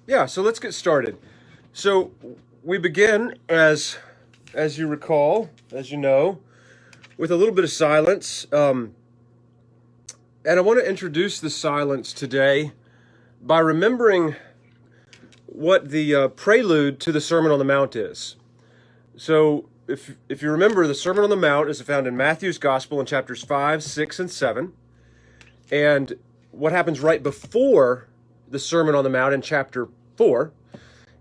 Yeah, so let's get started. So we begin, as you recall, as you know, with a little bit of silence. And I want to introduce the silence today by remembering what the prelude to the Sermon on the Mount is. So if you remember, the Sermon on the Mount is found in Matthew's Gospel in chapters 5, 6, and 7. And what happens right before the Sermon on the Mount in chapter 4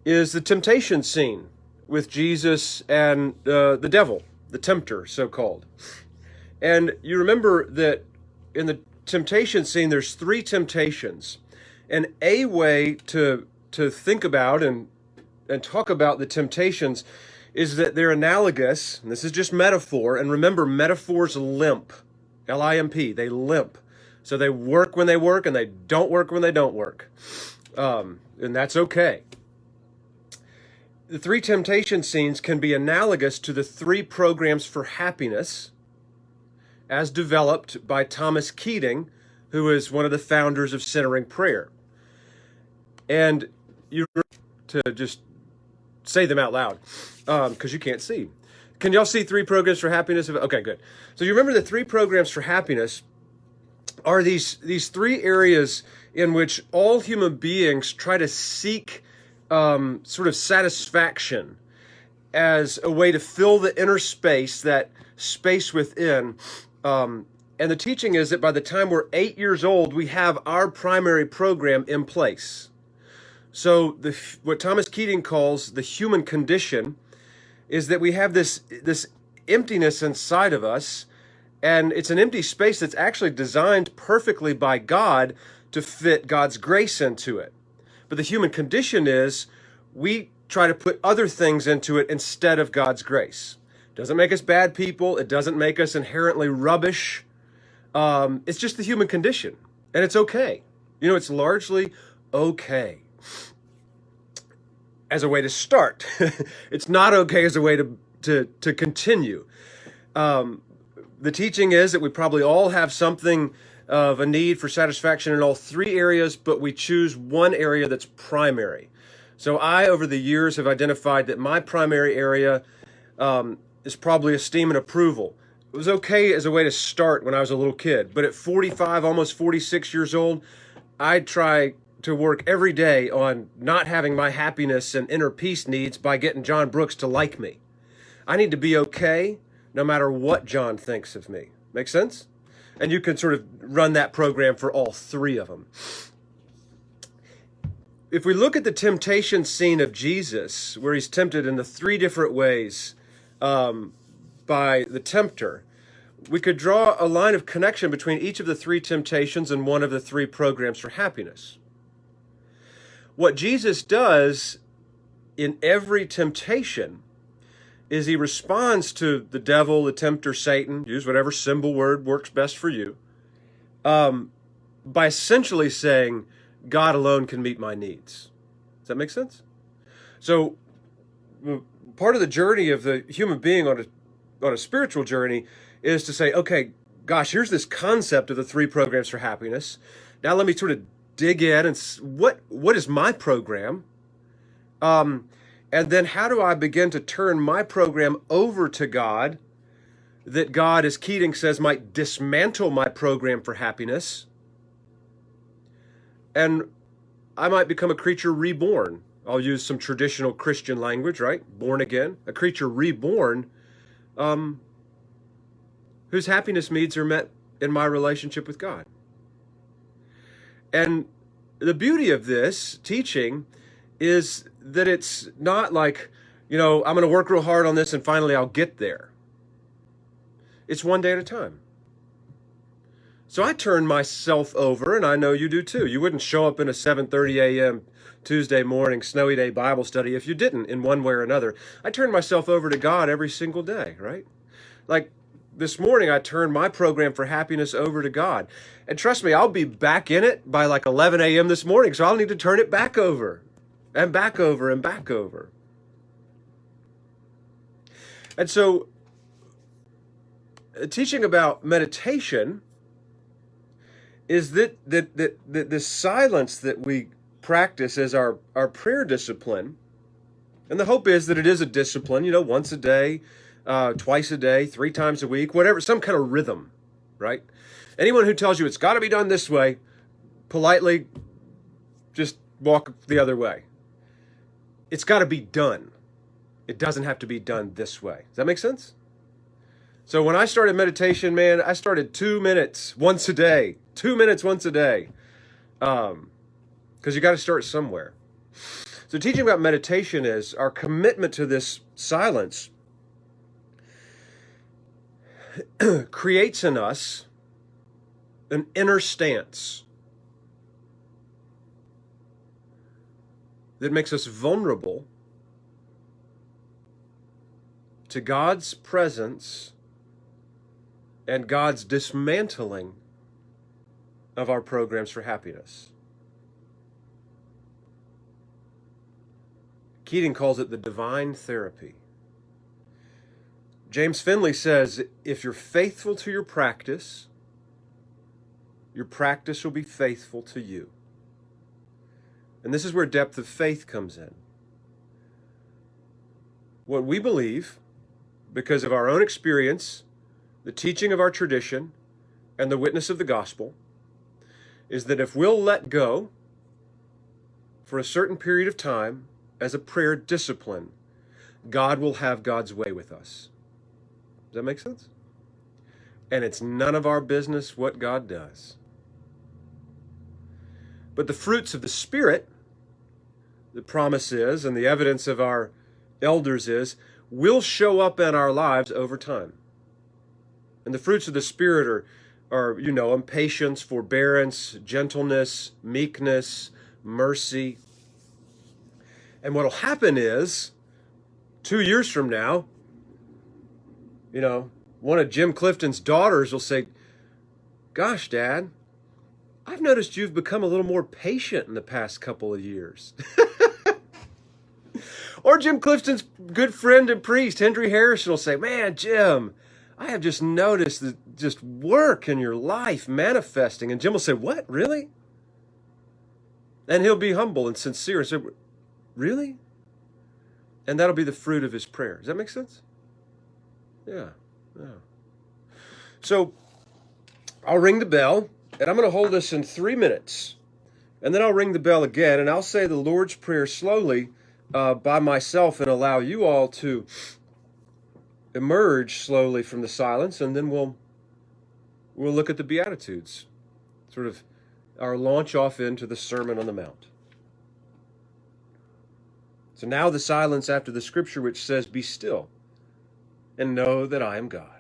is the temptation scene with Jesus and the devil, the tempter, so-called. And you remember that in the temptation scene, there's three temptations. And a way to think about and talk about the temptations is that they're analogous, and this is just metaphor, and remember, metaphors limp, L-I-M-P, they limp. So they work when they work, and they don't work when they don't work. And that's okay. The three temptation scenes can be analogous to the three programs for happiness as developed by Thomas Keating, who is one of the founders of centering prayer. And you to just say them out loud because you can't see. Can y'all see three programs for happiness? Okay, good. So you remember the three programs for happiness are these three areas in which all human beings try to seek sort of satisfaction as a way to fill the inner space, that space within. And the teaching is that by the time we're 8 years old, we have our primary program in place. So what Thomas Keating calls the human condition is that we have this emptiness inside of us, and it's an empty space that's actually designed perfectly by God to fit God's grace into it. But the human condition is we try to put other things into it instead of God's grace. It doesn't make us bad people. It doesn't make us inherently rubbish. It's just the human condition, and it's okay. You know, it's largely okay as a way to start. It's not okay as a way to continue. The teaching is that we probably all have something of a need for satisfaction in all three areas, but we choose one area that's primary. So I, over the years, have identified that my primary area is probably esteem and approval. It was okay as a way to start when I was a little kid, but at 45, almost 46 years old, I try to work every day on not having my happiness and inner peace needs by getting John Brooks to like me. I need to be okay no matter what John thinks of me. Make sense? And you can sort of run that program for all three of them. If we look at the temptation scene of Jesus, where he's tempted in the three different ways by the tempter, we could draw a line of connection between each of the three temptations and one of the three programs for happiness. What Jesus does in every temptation is he responds to the devil, the tempter, Satan, use whatever symbol word works best for you, by essentially saying, God alone can meet my needs. Does that make sense? So part of the journey of the human being on a spiritual journey is to say, okay, gosh, here's this concept of the three programs for happiness. Now let me sort of dig in and what is my program? And then how do I begin to turn my program over to God that God, as Keating says, might dismantle my program for happiness? And I might become a creature reborn. I'll use some traditional Christian language, right? Born again. A creature reborn whose happiness needs are met in my relationship with God. And the beauty of this teaching is that it's not like, I'm going to work real hard on this and finally I'll get there. It's one day at a time. So I turn myself over, and I know you do too. You wouldn't show up in a 7:30 a.m. Tuesday morning snowy day Bible study if you didn't in one way or another. I turn myself over to God every single day, right? Like this morning, I turned my program for happiness over to God. And trust me, I'll be back in it by like 11 a.m. this morning, so I'll need to turn it back over and back over and back over. And so teaching about meditation is that this silence that we practice as our prayer discipline, and the hope is that it is a discipline, once a day, twice a day, 3 times a week, whatever, some kind of rhythm, right? Anyone who tells you it's got to be done this way, politely just walk the other way. It's got to be done. It doesn't have to be done this way. Does that make sense? So when I started meditation, man, I started 2 minutes once a day. 2 minutes once a day. Because you got to start somewhere. So teaching about meditation is our commitment to this silence creates in us an inner stance that makes us vulnerable to God's presence and God's dismantling of our programs for happiness. Keating calls it the divine therapy. James Finley says, if you're faithful to your practice will be faithful to you. And this is where depth of faith comes in. What we believe, because of our own experience, the teaching of our tradition, and the witness of the gospel, is that if we'll let go for a certain period of time as a prayer discipline, God will have God's way with us. Does that make sense? And it's none of our business what God does. But the fruits of the Spirit, the promise is, and the evidence of our elders is, will show up in our lives over time. And the fruits of the Spirit are patience, forbearance, gentleness, meekness, mercy. And what'll happen is, 2 years from now, one of Jim Clifton's daughters will say, "Gosh, Dad, I've noticed you've become a little more patient in the past couple of years." Or Jim Clifton's good friend and priest, Henry Harrison, will say, "Man, Jim, I have just noticed the just work in your life manifesting." And Jim will say, "What, really?" And he'll be humble and sincere and say, "Really?" And that'll be the fruit of his prayer. Does that make sense? Yeah. So I'll ring the bell, and I'm going to hold this in 3 minutes. And then I'll ring the bell again, and I'll say the Lord's Prayer slowly by myself and allow you all to emerge slowly from the silence, and then we'll look at the Beatitudes, sort of our launch off into the Sermon on the Mount. So now the silence after the scripture which says, "Be still and know that I am God."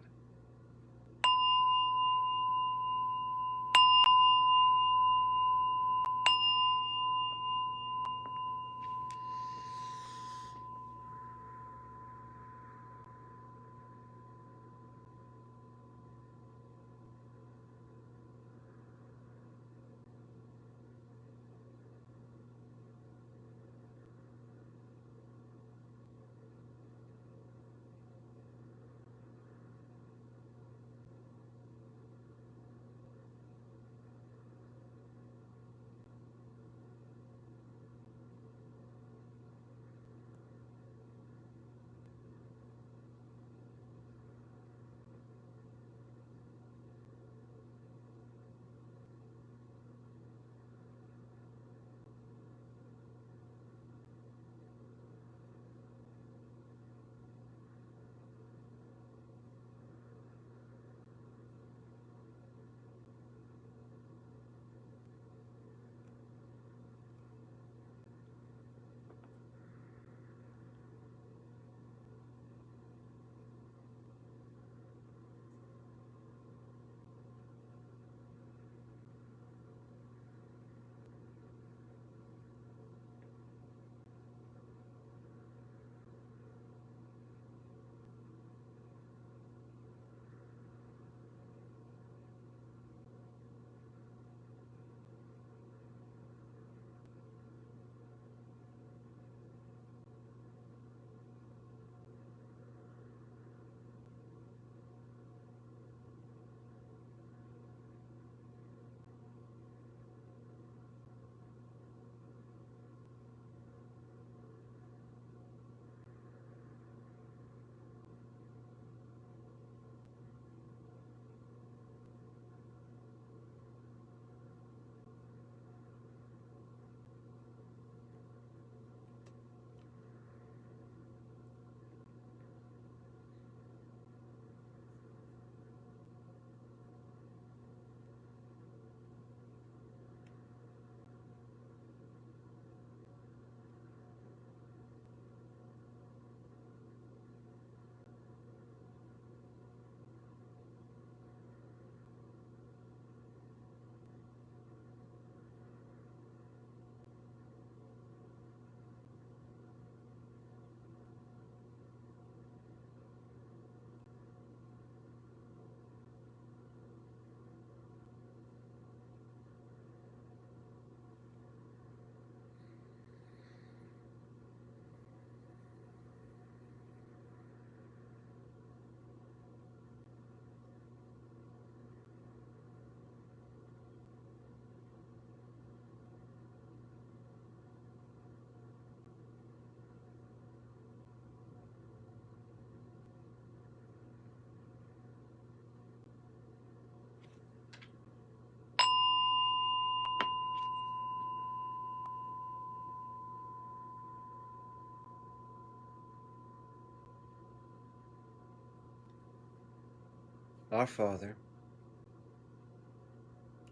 Our Father,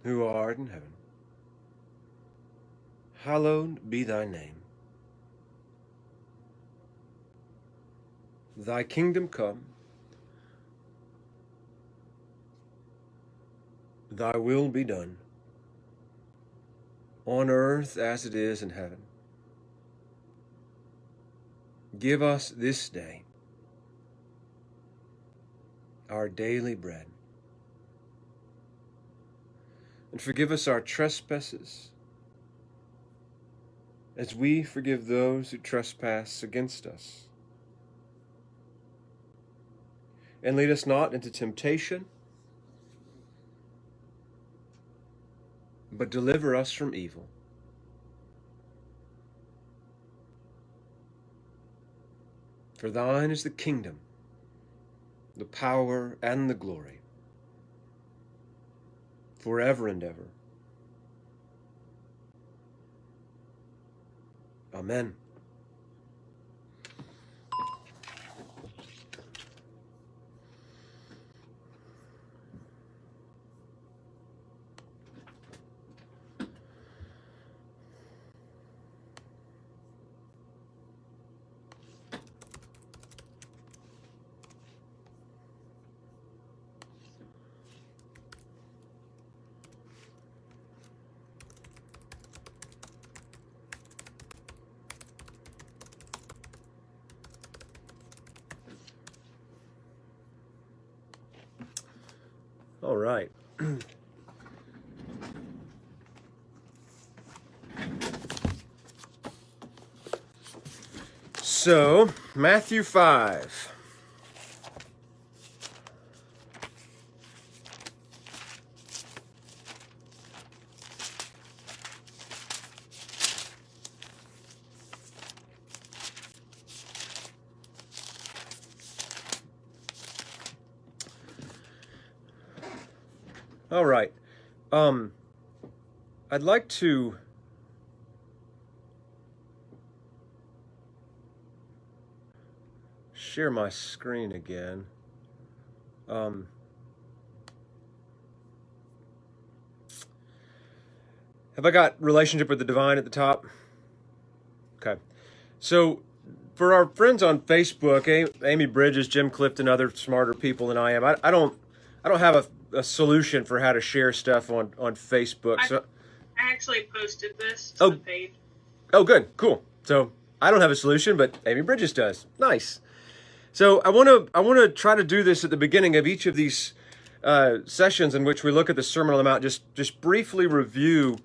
who art in heaven, hallowed be thy name. Thy kingdom come, thy will be done, on earth as it is in heaven. Give us this day our daily bread, and forgive us our trespasses, as we forgive those who trespass against us. And lead us not into temptation, but deliver us from evil. For thine is the kingdom, the power, and the glory, forever and ever. Amen. All right. So, Matthew 5. All right. I'd like to share my screen again. Have I got relationship with the divine at the top? Okay. So for our friends on Facebook, Amy Bridges, Jim Clifton, other smarter people than I am, I don't have a solution for how to share stuff on Facebook. I So actually posted this to the page. Oh, good, cool. So I don't have a solution, but Amy Bridges does. Nice. So I want to try to do this at the beginning of each of these sessions in which we look at the Sermon on the Mount. Just briefly review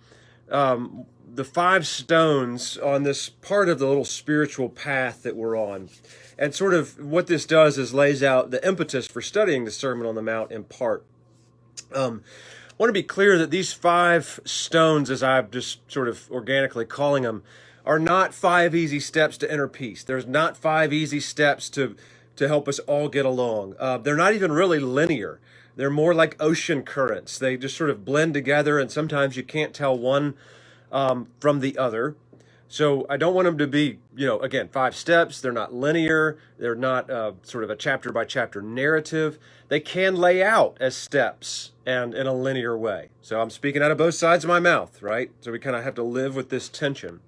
the 5 stones on this part of the little spiritual path that we're on, and sort of what this does is lays out the impetus for studying the Sermon on the Mount in part. I want to be clear that these 5 stones, as I've just sort of organically calling them, are not 5 easy steps to inner peace. There's not 5 easy steps to help us all get along. They're not even really linear. They're more like ocean currents. They just sort of blend together, and sometimes you can't tell one from the other. So I don't want them to be, again, 5 steps. They're not linear. They're not sort of a chapter by chapter narrative. They can lay out as steps and in a linear way. So I'm speaking out of both sides of my mouth, right? So we kind of have to live with this tension.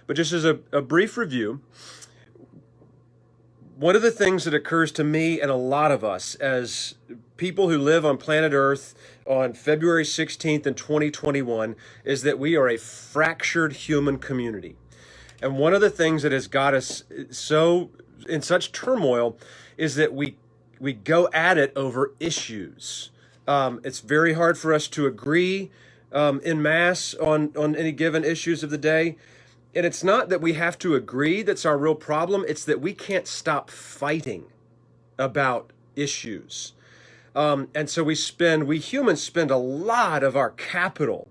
But just as a brief review, one of the things that occurs to me and a lot of us as people who live on planet Earth on February 16th in 2021 is that we are a fractured human community. And one of the things that has got us so in such turmoil is that we go at it over issues. It's very hard for us to agree en masse on any given issues of the day. And it's not that we have to agree that's our real problem. It's that we can't stop fighting about issues. And so we humans spend a lot of our capital,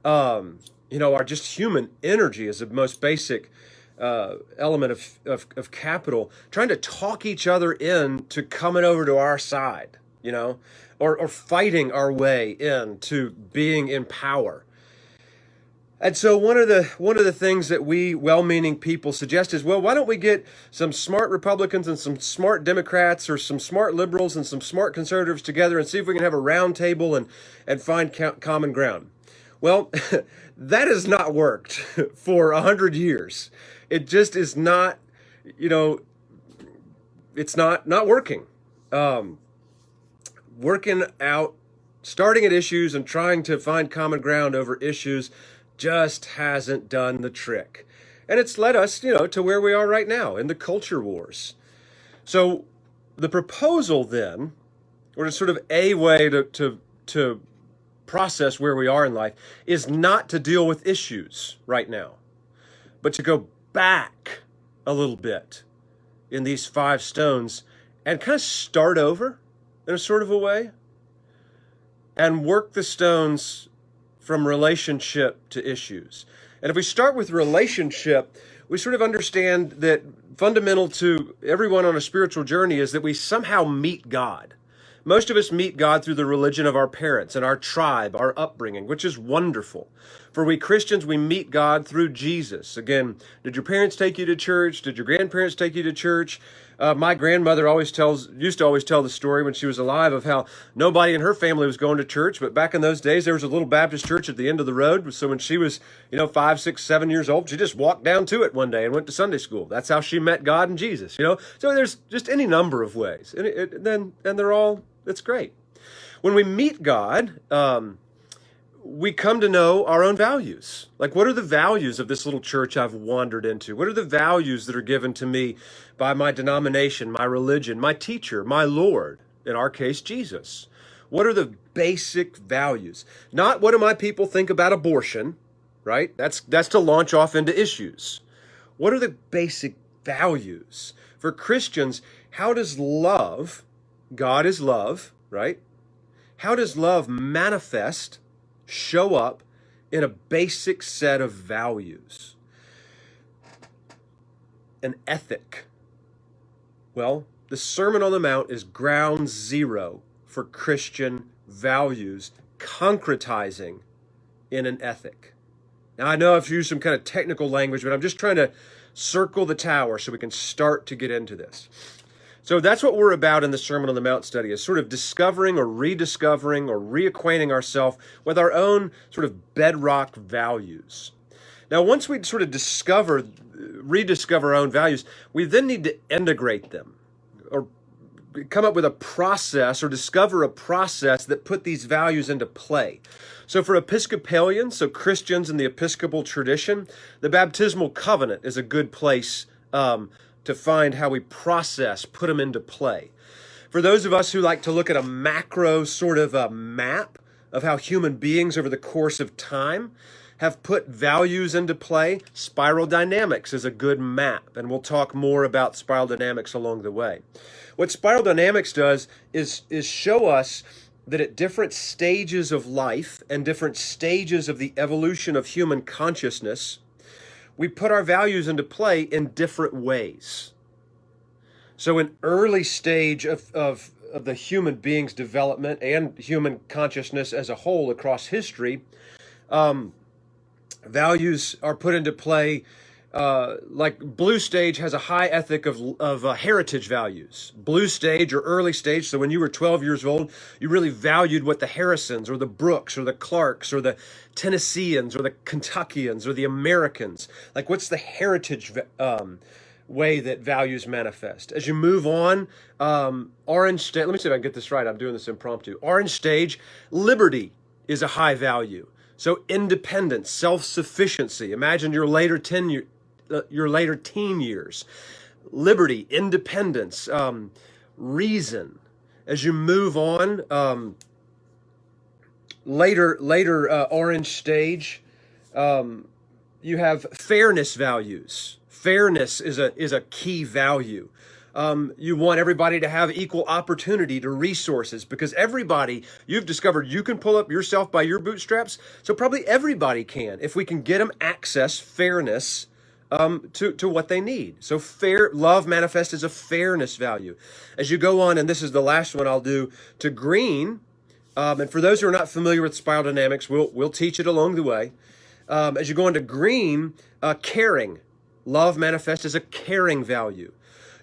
our just human energy is the most basic element of capital, trying to talk each other into coming over to our side, or fighting our way into being in power. And so one of the things that we well-meaning people suggest is, well, why don't we get some smart Republicans and some smart Democrats or some smart liberals and some smart conservatives together and see if we can have a round table and find common ground. Well, that has not worked for 100 years. It just is not, it's not working. Working out, starting at issues and trying to find common ground over issues just hasn't done the trick. And it's led us, to where we are right now in the culture wars. So the proposal then, or sort of a way to process where we are in life, is not to deal with issues right now, but to go back a little bit in these 5 stones and kind of start over in a sort of a way and work the stones from relationship to issues. And if we start with relationship, we sort of understand that fundamental to everyone on a spiritual journey is that we somehow meet God. Most of us meet God through the religion of our parents and our tribe, our upbringing, which is wonderful. For we Christians, we meet God through Jesus. Again, did your parents take you to church? Did your grandparents take you to church? My grandmother used to always tell the story when she was alive of how nobody in her family was going to church, but back in those days, there was a little Baptist church at the end of the road. So when she was, 5, 6, 7 years old, she just walked down to it one day and went to Sunday school. That's how she met God and Jesus, So there's just any number of ways. And they're all, it's great. When we meet God, we come to know our own values. Like, what are the values of this little church I've wandered into? What are the values that are given to me by my denomination, my religion, my teacher, my Lord, in our case, Jesus? What are the basic values? Not what do my people think about abortion, right? That's to launch off into issues. What are the basic values? For Christians, how does love, God is love, right? How does love manifest, show up in a basic set of values? An ethic. Well, the Sermon on the Mount is ground zero for Christian values concretizing in an ethic. Now, I know I've used some kind of technical language, but I'm just trying to circle the tower so we can start to get into this. So that's what we're about in the Sermon on the Mount study, is sort of discovering or rediscovering or reacquainting ourselves with our own sort of bedrock values. Now, once we sort of rediscover our own values, we then need to integrate them or come up with a process or discover a process that put these values into play. So for Episcopalians, so Christians in the Episcopal tradition, the baptismal covenant is a good place to find how we put them into play. For those of us who like to look at a macro sort of a map of how human beings over the course of time have put values into play, spiral dynamics is a good map, and we'll talk more about spiral dynamics along the way. What spiral dynamics does is show us that at different stages of life and different stages of the evolution of human consciousness, we put our values into play in different ways. So an early stage of the human being's development and human consciousness as a whole across history, values are put into play. Like blue stage has a high ethic of heritage values. Blue stage or early stage, so when you were 12 years old, you really valued what the Harrisons or the Brooks or the Clarks or the Tennesseans or the Kentuckians or the Americans, like what's the heritage way that values manifest. As you move on, orange stage, let me see if I can get this right, I'm doing this impromptu. Orange stage, liberty is a high value. So independence, self-sufficiency. Imagine your later teen years. Liberty, independence, reason. As you move on, later orange stage, you have fairness values. Fairness is a key value. You want everybody to have equal opportunity to resources because everybody, you've discovered you can pull up yourself by your bootstraps. So probably everybody can if we can get them access, fairness to what they need. So love manifests as a fairness value. As you go on, and this is the last one I'll do, to green. And for those who are not familiar with spiral dynamics, we'll teach it along the way. As you go into green, caring. Love manifests as a caring value.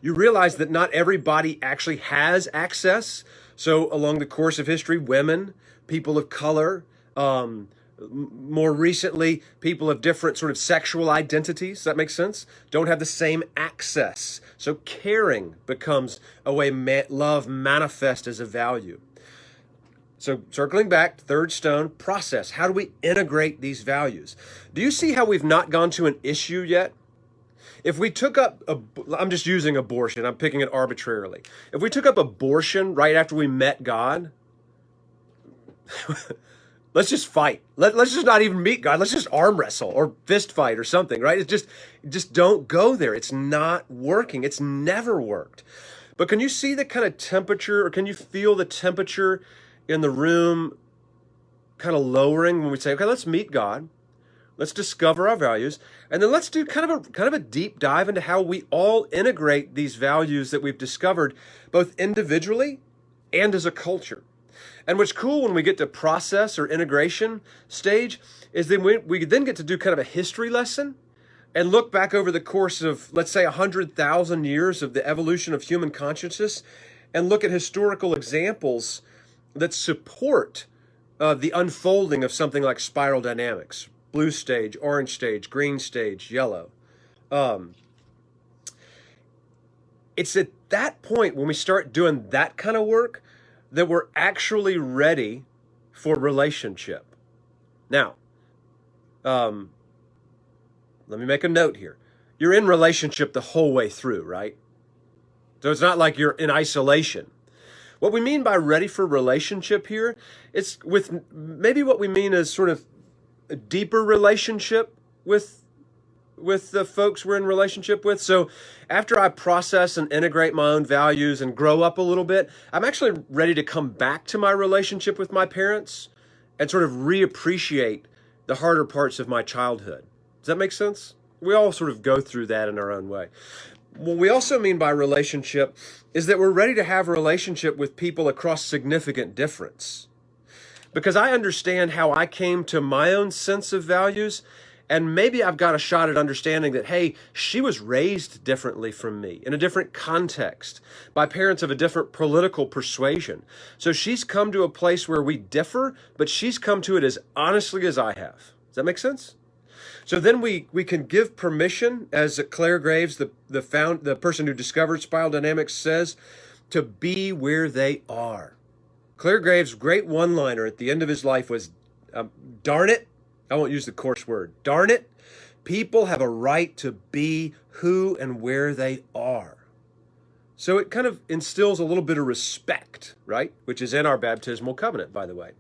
You realize that not everybody actually has access. So along the course of history, women, people of color, more recently, people of different sort of sexual identities, does that make sense? Don't have the same access. So caring becomes a way love manifests as a value. So circling back, third stone, process. How do we integrate these values? Do you see how we've not gone to an issue yet? If we took up, I'm just using abortion, I'm picking it arbitrarily. If we took up abortion right after we met God, let's just fight. Let's just not even meet God. Let's just arm wrestle or fist fight or something, right? It's just don't go there. It's not working. It's never worked. But can you see the kind of temperature, or can you feel the temperature in the room kind of lowering when we say, okay, let's meet God. Let's discover our values, and then let's do kind of a deep dive into how we all integrate these values that we've discovered, both individually and as a culture. And what's cool when we get to process or integration stage is that we then get to do kind of a history lesson and look back over the course of, let's say, 100,000 years of the evolution of human consciousness, and look at historical examples that support the unfolding of something like spiral dynamics. Blue stage, orange stage, green stage, yellow. It's at that point when we start doing that kind of work that we're actually ready for relationship. Now, let me make a note here. You're in relationship the whole way through, right? So it's not like you're in isolation. What we mean by ready for relationship here, it's with maybe what we mean is sort of a deeper relationship with the folks we're in relationship with. So after I process and integrate my own values and grow up a little bit, I'm actually ready to come back to my relationship with my parents and sort of reappreciate the harder parts of my childhood. Does that make sense? We all sort of go through that in our own way. What we also mean by relationship is that we're ready to have a relationship with people across significant difference. Because I understand how I came to my own sense of values, and maybe I've got a shot at understanding that, hey, she was raised differently from me, in a different context, by parents of a different political persuasion. So she's come to a place where we differ, but she's come to it as honestly as I have. Does that make sense? So then we can give permission, as Claire Graves, the person who discovered spiral dynamics, says, to be where they are. Claire Graves' great one-liner at the end of his life was, darn it, I won't use the coarse word, darn it, people have a right to be who and where they are. So it kind of instills a little bit of respect, right? Which is in our baptismal covenant, by the way.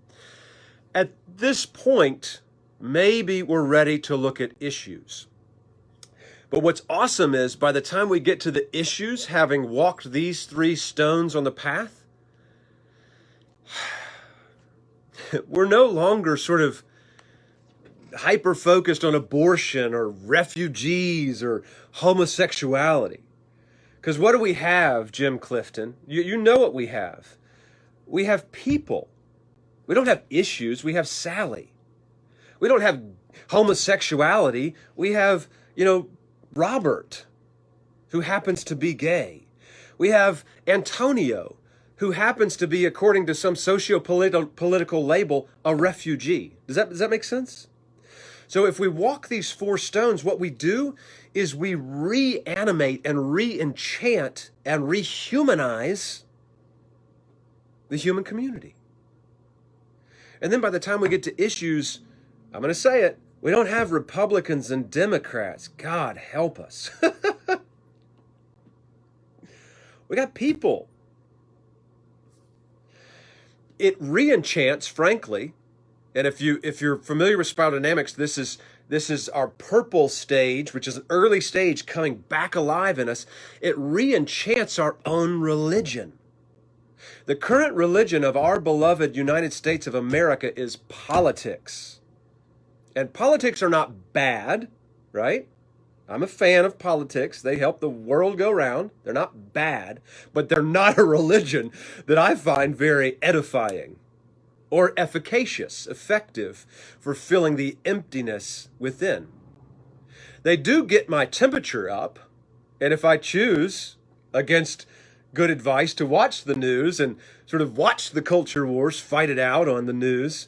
At this point, maybe we're ready to look at issues. But what's awesome is by the time we get to the issues, having walked these 3 stones on the path, we're no longer sort of hyper-focused on abortion or refugees or homosexuality. Because what do we have, Jim Clifton? You know what we have. We have people. We don't have issues. We have Sally. We don't have homosexuality. We have, Robert, who happens to be gay. We have Antonio, who happens to be, according to some socio-political label, a refugee. Does that make sense? So if we walk these 4 stones, what we do is we reanimate and re-enchant and rehumanize the human community. And then by the time we get to issues, I'm going to say it, we don't have Republicans and Democrats. God help us. We got people. It re-enchants, frankly, and if you're familiar with spiral dynamics, this is our purple stage, which is an early stage coming back alive in us. It re-enchants our own religion. The current religion of our beloved United States of America is politics. And politics are not bad, right? I'm a fan of politics. They help the world go round. They're not bad, but they're not a religion that I find very edifying. or efficacious, effective for filling the emptiness within. They do get my temperature up, and if I choose, against good advice, to watch the news and sort of watch the culture wars, fight it out on the news,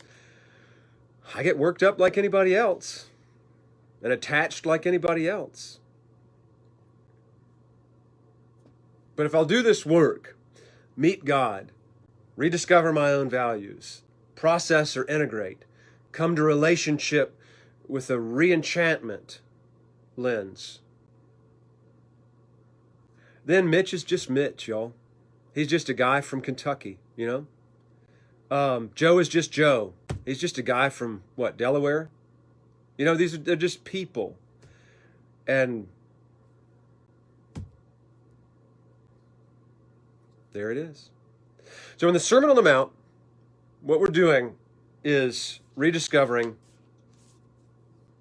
I get worked up like anybody else and attached like anybody else. But if I'll do this work, meet God, rediscover my own values, process or integrate, come to relationship with a re-enchantment lens, then Mitch is just Mitch, y'all. He's just a guy from Kentucky, you know? Joe is just Joe. He's just a guy from, what, Delaware? You know, they're just people. And there it is. So in the Sermon on the Mount, what we're doing is rediscovering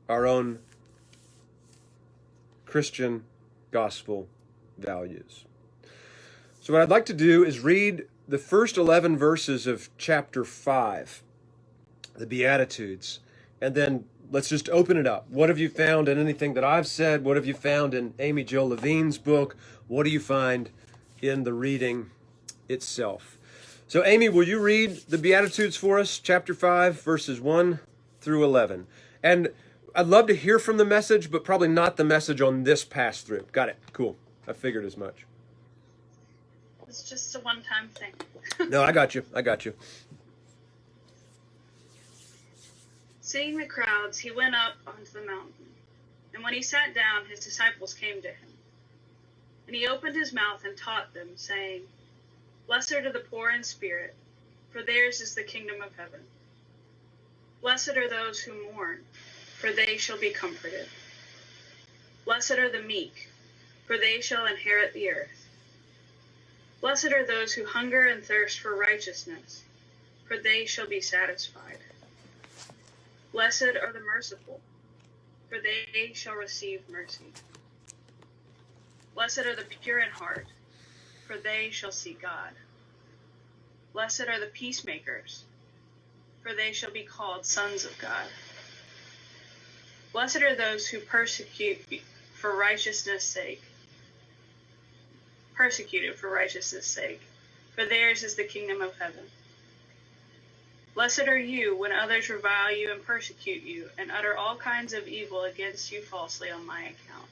our own Christian gospel values. So what I'd like to do is read the first 11 verses of chapter 5, the Beatitudes, and then let's just open it up. What have you found in anything that I've said? What have you found in Amy Jo Levine's book? What do you find in the reading itself? So Amy, will you read the Beatitudes for us, chapter 5, verses 1 through 11? And I'd love to hear from the message, but probably not the message on this pass-through. Got it. Cool. I figured as much. It's just a one-time thing. No, I got you. Seeing the crowds, he went up onto the mountain. And when he sat down, his disciples came to him. And he opened his mouth and taught them, saying, Blessed are the poor in spirit, for theirs is the kingdom of heaven. Blessed are those who mourn, for they shall be comforted. Blessed are the meek, for they shall inherit the earth. Blessed are those who hunger and thirst for righteousness, for they shall be satisfied. Blessed are the merciful, for they shall receive mercy. Blessed are the pure in heart, for they shall see God. Blessed are the peacemakers, for they shall be called sons of God. Blessed are those who persecute for righteousness' sake, persecuted for righteousness' sake, for theirs is the kingdom of heaven. Blessed are you when others revile you and persecute you, and utter all kinds of evil against you falsely on my account.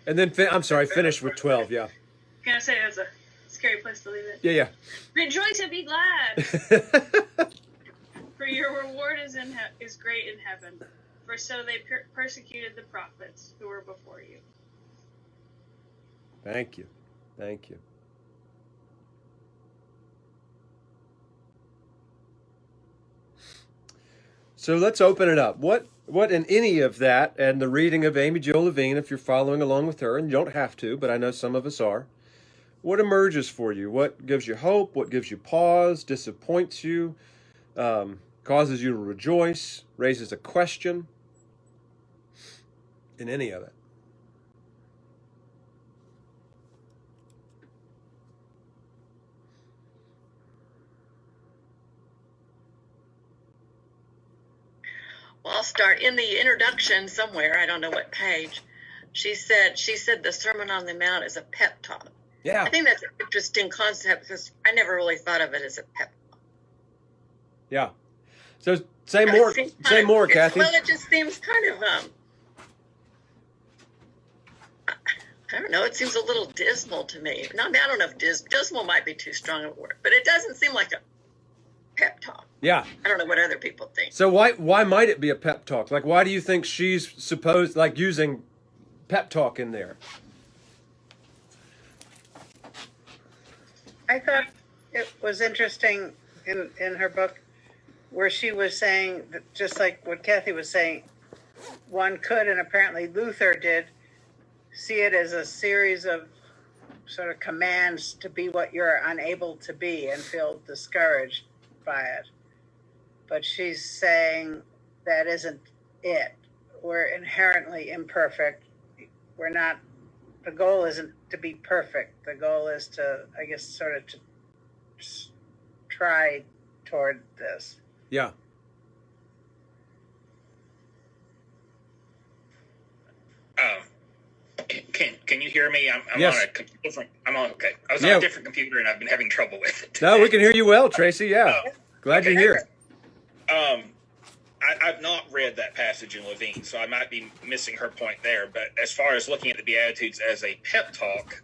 And then, finish with 12, yeah. Can I say that's a scary place to leave it? Yeah. Rejoice and be glad, for your reward is great in heaven. For so they persecuted the prophets who were before you. Thank you. So let's open it up. What in any of that, and the reading of Amy Jo Levine, if you're following along with her, and you don't have to, but I know some of us are, what emerges for you? What gives you hope? What gives you pause? Disappoints you? Causes you to rejoice? Raises a question? In any of it. Well, I'll start in the introduction somewhere. I don't know what page. She said the Sermon on the Mount is a pep talk. Yeah. I think that's an interesting concept because I never really thought of it as a pep talk. Yeah. So say more, Kathy. Well, it just seems kind of I don't know. It seems a little dismal to me. No, I don't know if dismal might be too strong a word, but it doesn't seem like a pep talk. Yeah. I don't know what other people think. So why might it be a pep talk? Like, why do you think she's supposed, like, using pep talk in there? I thought it was interesting in her book where she was saying that, just like what Kathy was saying, one could, and apparently Luther did, see it as a series of sort of commands to be what you're unable to be and feel discouraged by it. But she's saying that isn't it. We're inherently imperfect. The goal isn't to be perfect. The goal is to, I guess, sort of to try toward this. Yeah. Can you hear me? I'm Yes. on a different. I'm on. Okay, I was on a different computer and I've been having trouble with it. No, we can hear you well, Tracy. Yeah. Glad okay. you're here. I've not read that passage in Levine, so I might be missing her point there. But as far as looking at the Beatitudes as a pep talk,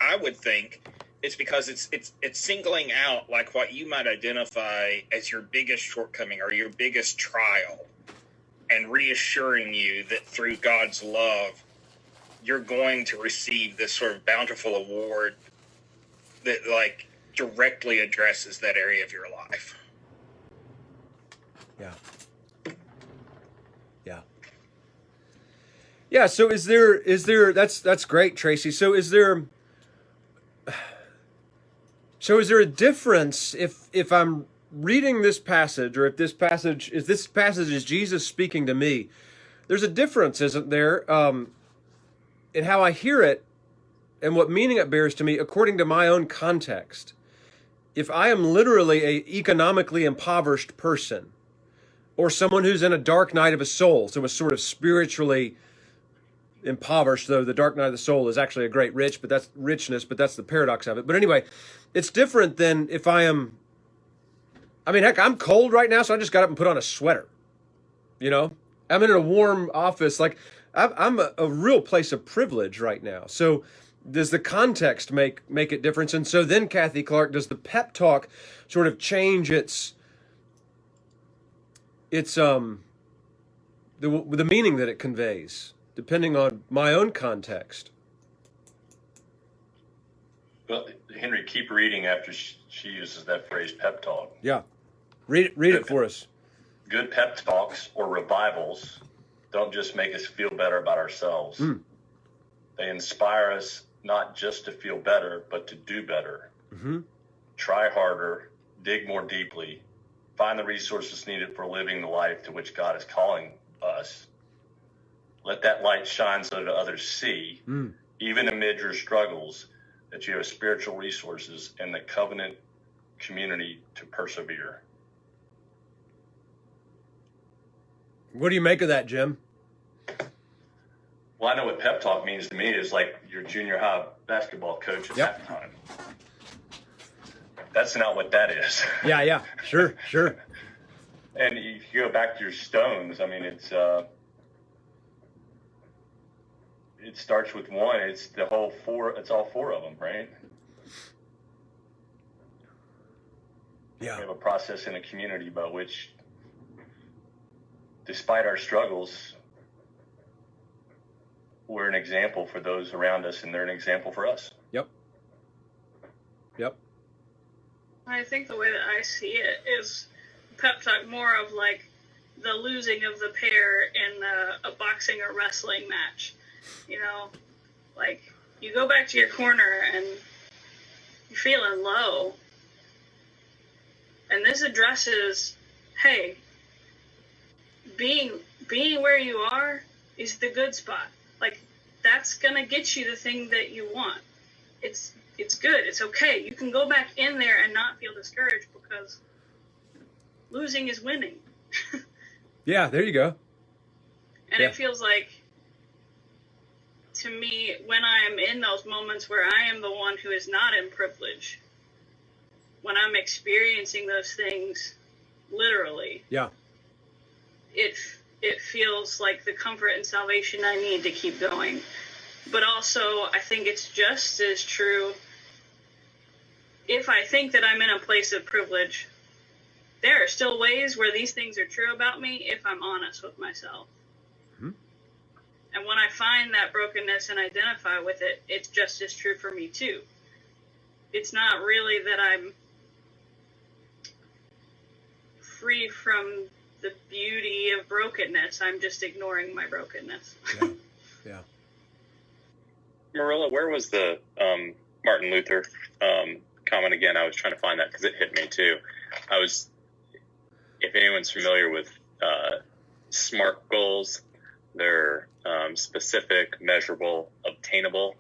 I would think it's because it's singling out like what you might identify as your biggest shortcoming or your biggest trial, and reassuring you that through God's love, you're going to receive this sort of bountiful award that like directly addresses that area of your life. Yeah. Yeah. Yeah. So is there, that's great, Tracy. So is there a difference if I'm reading this passage, or if this passage is Jesus speaking to me? There's a difference, isn't there? In how I hear it and what meaning it bears to me according to my own context. If I am literally a economically impoverished person, or someone who's in a dark night of a soul, so is sort of spiritually impoverished, though the dark night of the soul is actually a great richness, but that's the paradox of it. But anyway, it's different than if heck, I'm cold right now, so I just got up and put on a sweater. You know, I'm in a warm office. Like, I'm a real place of privilege right now. So does the context make it difference? And so then, Kathy Clark, does the pep talk sort of change its the meaning that it conveys, depending on my own context? Well, Henry, keep reading after she uses that phrase pep talk. Yeah. Read it for us. Good pep talks or revivals don't just make us feel better about ourselves. They inspire us not just to feel better, but to do better. Mm-hmm. Try harder, dig more deeply, find the resources needed for living the life to which God is calling us. Let that light shine so that others see, even amid your struggles, that you have spiritual resources and the covenant community to persevere. What do you make of that, Jim? Well, I know what pep talk means to me is like your junior high basketball coach at halftime. That's not what that is. Yeah. Sure. And if you go back to your stones, I mean, it starts with one. It's the whole four. It's all four of them, right? Yeah. We have a process in a community by which, despite our struggles, we're an example for those around us, and they're an example for us. Yep. I think the way that I see it is pep talk more of like the losing of the pair in a boxing or wrestling match. You know, like you go back to your corner and you're feeling low. And this addresses, hey, being where you are is the good spot. Like, that's going to get you the thing that you want. It's good. It's okay. You can go back in there and not feel discouraged because losing is winning. Yeah, there you go. And it feels like, to me, when I am in those moments where I am the one who is not in privilege, when I'm experiencing those things literally, it feels like the comfort and salvation I need to keep going. But also, I think it's just as true if I think that I'm in a place of privilege. There are still ways where these things are true about me if I'm honest with myself. Mm-hmm. And when I find that brokenness and identify with it, it's just as true for me too. It's not really that I'm free from the beauty of brokenness. I'm just ignoring my brokenness. Yeah. Marilla, where was the Martin Luther comment again? I was trying to find that because it hit me too. If anyone's familiar with SMART goals, they're specific, measurable, obtainable.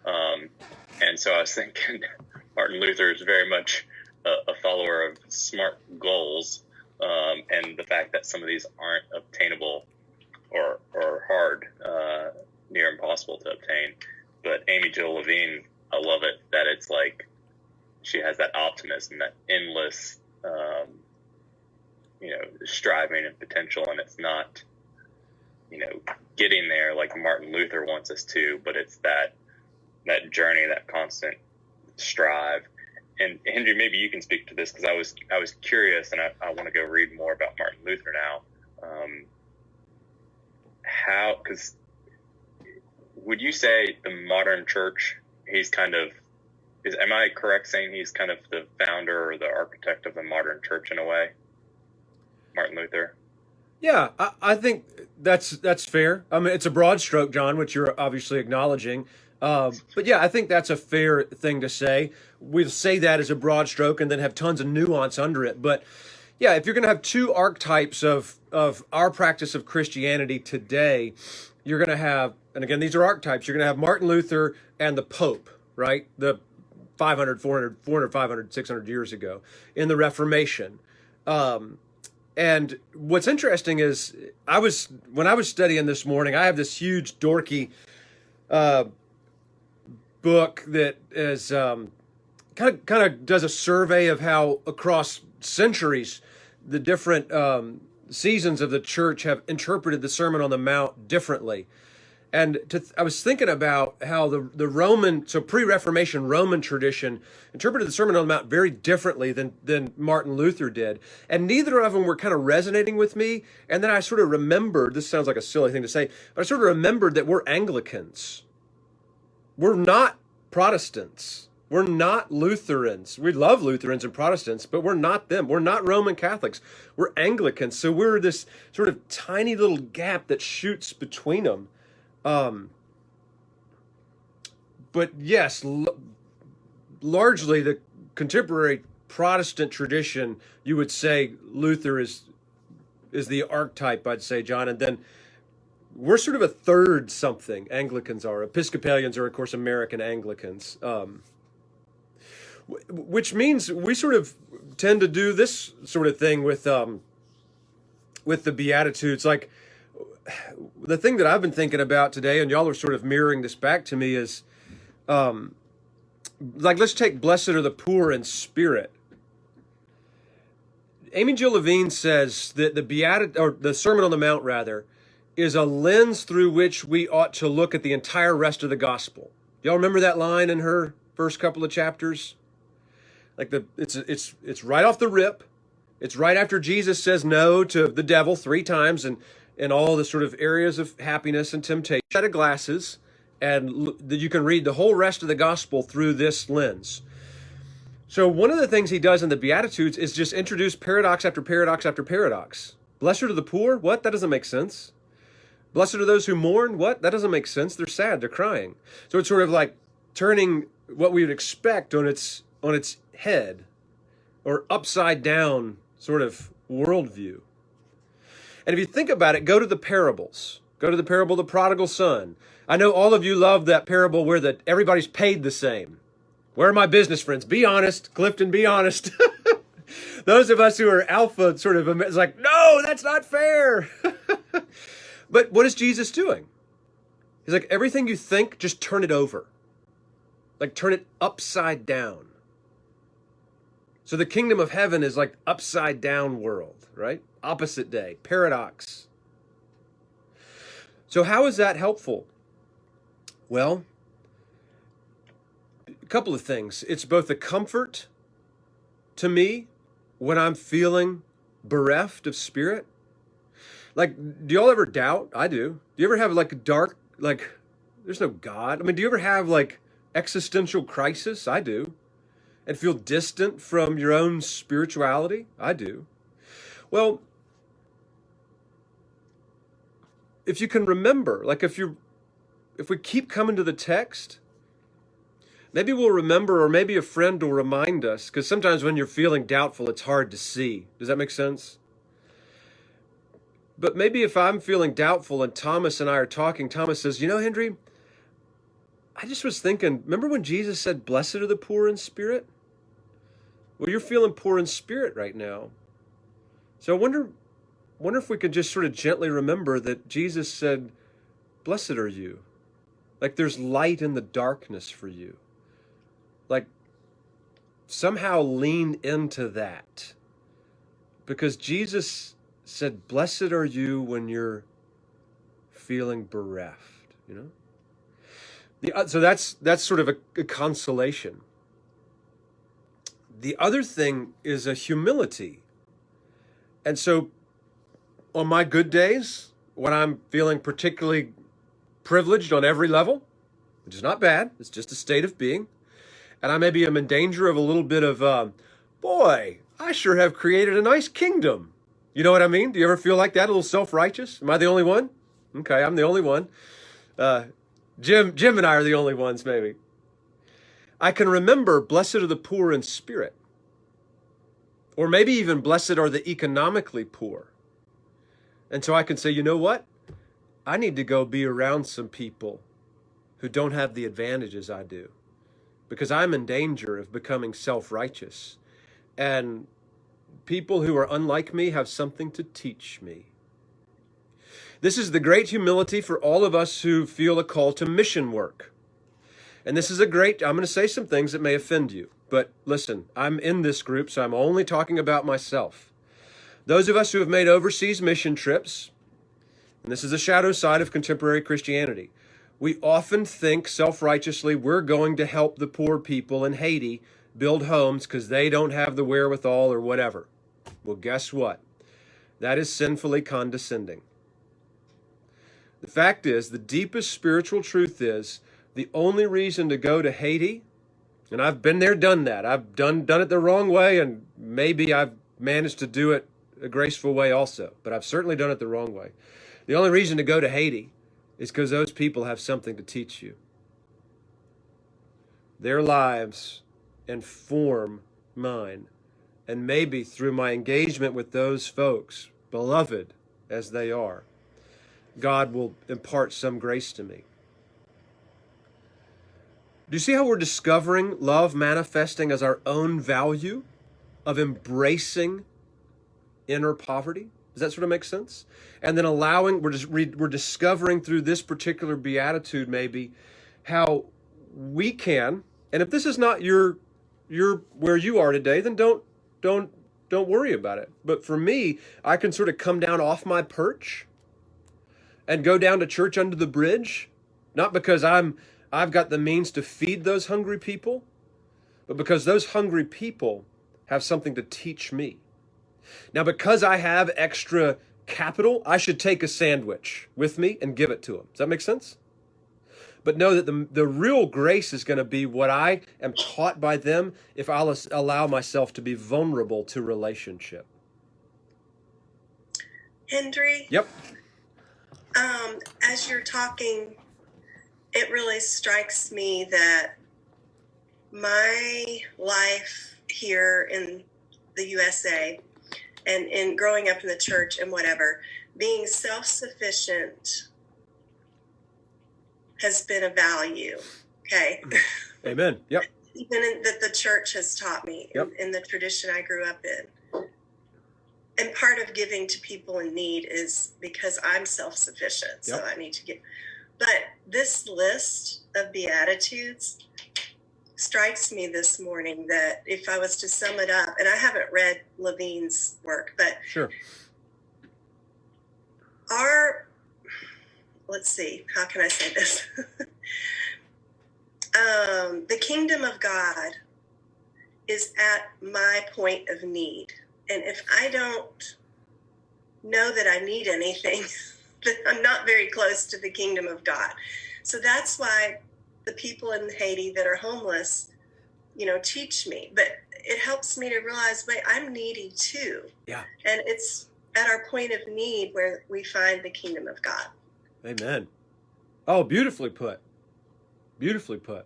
And so I was thinking Martin Luther is very much a follower of SMART goals, and the fact that some of these aren't obtainable or hard, near impossible to obtain. But Amy Jill Levine, I love it that it's like she has that optimism, that endless, striving and potential, and it's not, getting there like Martin Luther wants us to, but it's that journey, that constant strive. And Henry, maybe you can speak to this, because I was curious, and I want to go read more about Martin Luther now. Because would you say the modern church, am I correct saying he's kind of the founder or the architect of the modern church in a way? Martin Luther? Yeah, I think that's fair. I mean, it's a broad stroke, John, which you're obviously acknowledging. But yeah, I think that's a fair thing to say. We'll say that as a broad stroke and then have tons of nuance under it. But yeah, if you're going to have two archetypes of our practice of Christianity today, you're going to have, and again, these are archetypes, you're going to have Martin Luther and the Pope, right? The 500, 500, 600 years ago in the Reformation. And what's interesting is when I was studying this morning, I have this huge dorky book that is kind of does a survey of how across centuries the different seasons of the church have interpreted the Sermon on the Mount differently. And I was thinking about how the Roman, so pre-Reformation Roman tradition interpreted the Sermon on the Mount very differently than Martin Luther did. And neither of them were kind of resonating with me. And then I sort of remembered, this sounds like a silly thing to say, but I sort of remembered that we're Anglicans. We're not Protestants. We're not Lutherans. We love Lutherans and Protestants, but we're not them. We're not Roman Catholics. We're Anglicans. So we're this sort of tiny little gap that shoots between them. But yes, largely the contemporary Protestant tradition, you would say Luther is the archetype, I'd say, John. And then we're sort of a third something. Anglicans are. Episcopalians are, of course, American Anglicans. Which means we sort of tend to do this sort of thing with the Beatitudes. Like, the thing that I've been thinking about today, and y'all are sort of mirroring this back to me, is like, let's take blessed are the poor in spirit. Amy Jill Levine says that the Sermon on the Mount, rather, is a lens through which we ought to look at the entire rest of the gospel. Y'all remember that line in her first couple of chapters? Like it's right off the rip. It's right after Jesus says no to the devil 3 times and all the sort of areas of happiness and temptation. Set of glasses, and you can read the whole rest of the gospel through this lens. So one of the things he does in the Beatitudes is just introduce paradox after paradox after paradox. Blessed are the poor? What? That doesn't make sense. Blessed are those who mourn? What? That doesn't make sense. They're sad. They're crying. So it's sort of like turning what we would expect on its head, or upside down sort of worldview. And if you think about it, go to the parables. Go to the parable of the prodigal son. I know all of you love that parable where everybody's paid the same. Where are my business friends? Be honest, Clifton, be honest. Those of us who are alpha sort of, it's like, no, that's not fair. But what is Jesus doing? He's like, everything you think, just turn it over. Like, turn it upside down. So the kingdom of heaven is like upside down world, right? Opposite day, paradox. So how is that helpful? Well, a couple of things. It's both a comfort to me when I'm feeling bereft of spirit. Like, do y'all ever doubt? I do. Do you ever have like a dark, like, there's no God? I mean, do you ever have like existential crisis? I do. And feel distant from your own spirituality? I do. Well, if you can remember, like if we keep coming to the text, maybe we'll remember, or maybe a friend will remind us, because sometimes when you're feeling doubtful, it's hard to see. Does that make sense? But maybe if I'm feeling doubtful and Thomas and I are talking, Thomas says, Henry, I just was thinking, remember when Jesus said, blessed are the poor in spirit? Well, you're feeling poor in spirit right now. So I wonder if we could just sort of gently remember that Jesus said, blessed are you. Like there's light in the darkness for you. Like somehow lean into that. Because Jesus said, blessed are you when you're feeling bereft, you know? So that's sort of a consolation. The other thing is a humility. And so on my good days, when I'm feeling particularly privileged on every level, which is not bad, it's just a state of being, and I maybe am in danger of a little bit of, boy, I sure have created a nice kingdom. You know what I mean? Do you ever feel like that, a little self-righteous? Am I the only one? Okay, I'm the only one. Jim and I are the only ones, maybe. I can remember, blessed are the poor in spirit. Or maybe even blessed are the economically poor. And so I can say, you know what? I need to go be around some people who don't have the advantages I do. Because I'm in danger of becoming self-righteous. And people who are unlike me have something to teach me. This is the great humility for all of us who feel a call to mission work. And this is I'm going to say some things that may offend you. But listen, I'm in this group, so I'm only talking about myself. Those of us who have made overseas mission trips, and this is a shadow side of contemporary Christianity, we often think self-righteously we're going to help the poor people in Haiti build homes because they don't have the wherewithal or whatever. Well, guess what? That is sinfully condescending. The fact is, the deepest spiritual truth is, the only reason to go to Haiti, and I've been there, done that. I've done it the wrong way, and maybe I've managed to do it a graceful way also, but I've certainly done it the wrong way. The only reason to go to Haiti is because those people have something to teach you. Their lives inform mine, and maybe through my engagement with those folks, beloved as they are, God will impart some grace to me. Do you see how we're discovering love manifesting as our own value of embracing inner poverty? Does that sort of make sense? And then we're discovering through this particular beatitude maybe how we can, and if this is not your where you are today, then don't worry about it. But for me, I can sort of come down off my perch and go down to church under the bridge, not because I've got the means to feed those hungry people, but because those hungry people have something to teach me. Now, because I have extra capital, I should take a sandwich with me and give it to them. Does that make sense? But know that the real grace is going to be what I am taught by them if I'll allow myself to be vulnerable to relationship. Hendry? Yep. As you're talking, it really strikes me that my life here in the USA and in growing up in the church and whatever, being self-sufficient has been a value. Okay. Amen. Yep. Even that the church has taught me in the tradition I grew up in. And part of giving to people in need is because I'm self-sufficient. So I need to give. But this list of Beatitudes strikes me this morning that if I was to sum it up, and I haven't read Levine's work, but sure. Let's see, how can I say this? The kingdom of God is at my point of need. And if I don't know that I need anything, then I'm not very close to the kingdom of God. So that's why the people in Haiti that are homeless, teach me. But it helps me to realize, wait, I'm needy too. Yeah. And it's at our point of need where we find the kingdom of God. Amen. Oh, beautifully put. Beautifully put.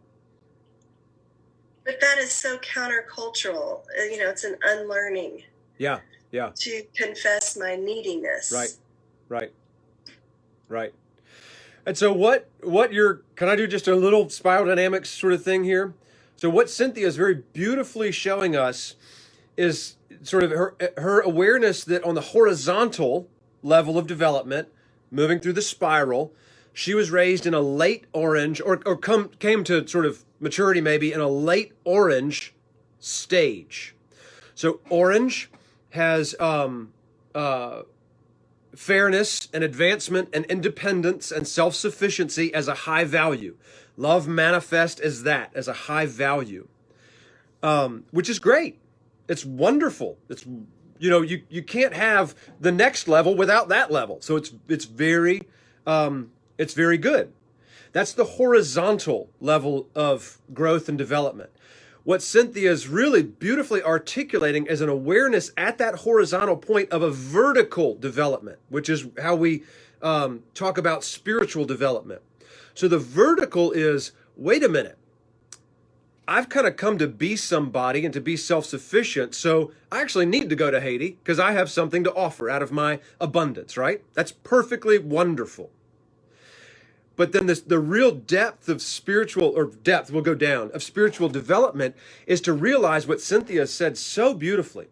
But that is so countercultural. It's an unlearning. Yeah. To confess my neediness. Right. And so can I do just a little spiral dynamics sort of thing here? So what Cynthia is very beautifully showing us is sort of her awareness that on the horizontal level of development, moving through the spiral, she was raised in a late orange, or came to sort of maturity maybe in a late orange stage. So orange has fairness and advancement and independence and self-sufficiency as a high value. Love manifest as that, as a high value, which is great. It's wonderful. It's, you can't have the next level without that level. So it's very good. That's the horizontal level of growth and development. What Cynthia is really beautifully articulating is an awareness at that horizontal point of a vertical development, which is how we talk about spiritual development. So the vertical is, wait a minute, I've kind of come to be somebody and to be self-sufficient, so I actually need to go to Haiti because I have something to offer out of my abundance, right? That's perfectly wonderful. But then the real depth of spiritual development is to realize what Cynthia said so beautifully.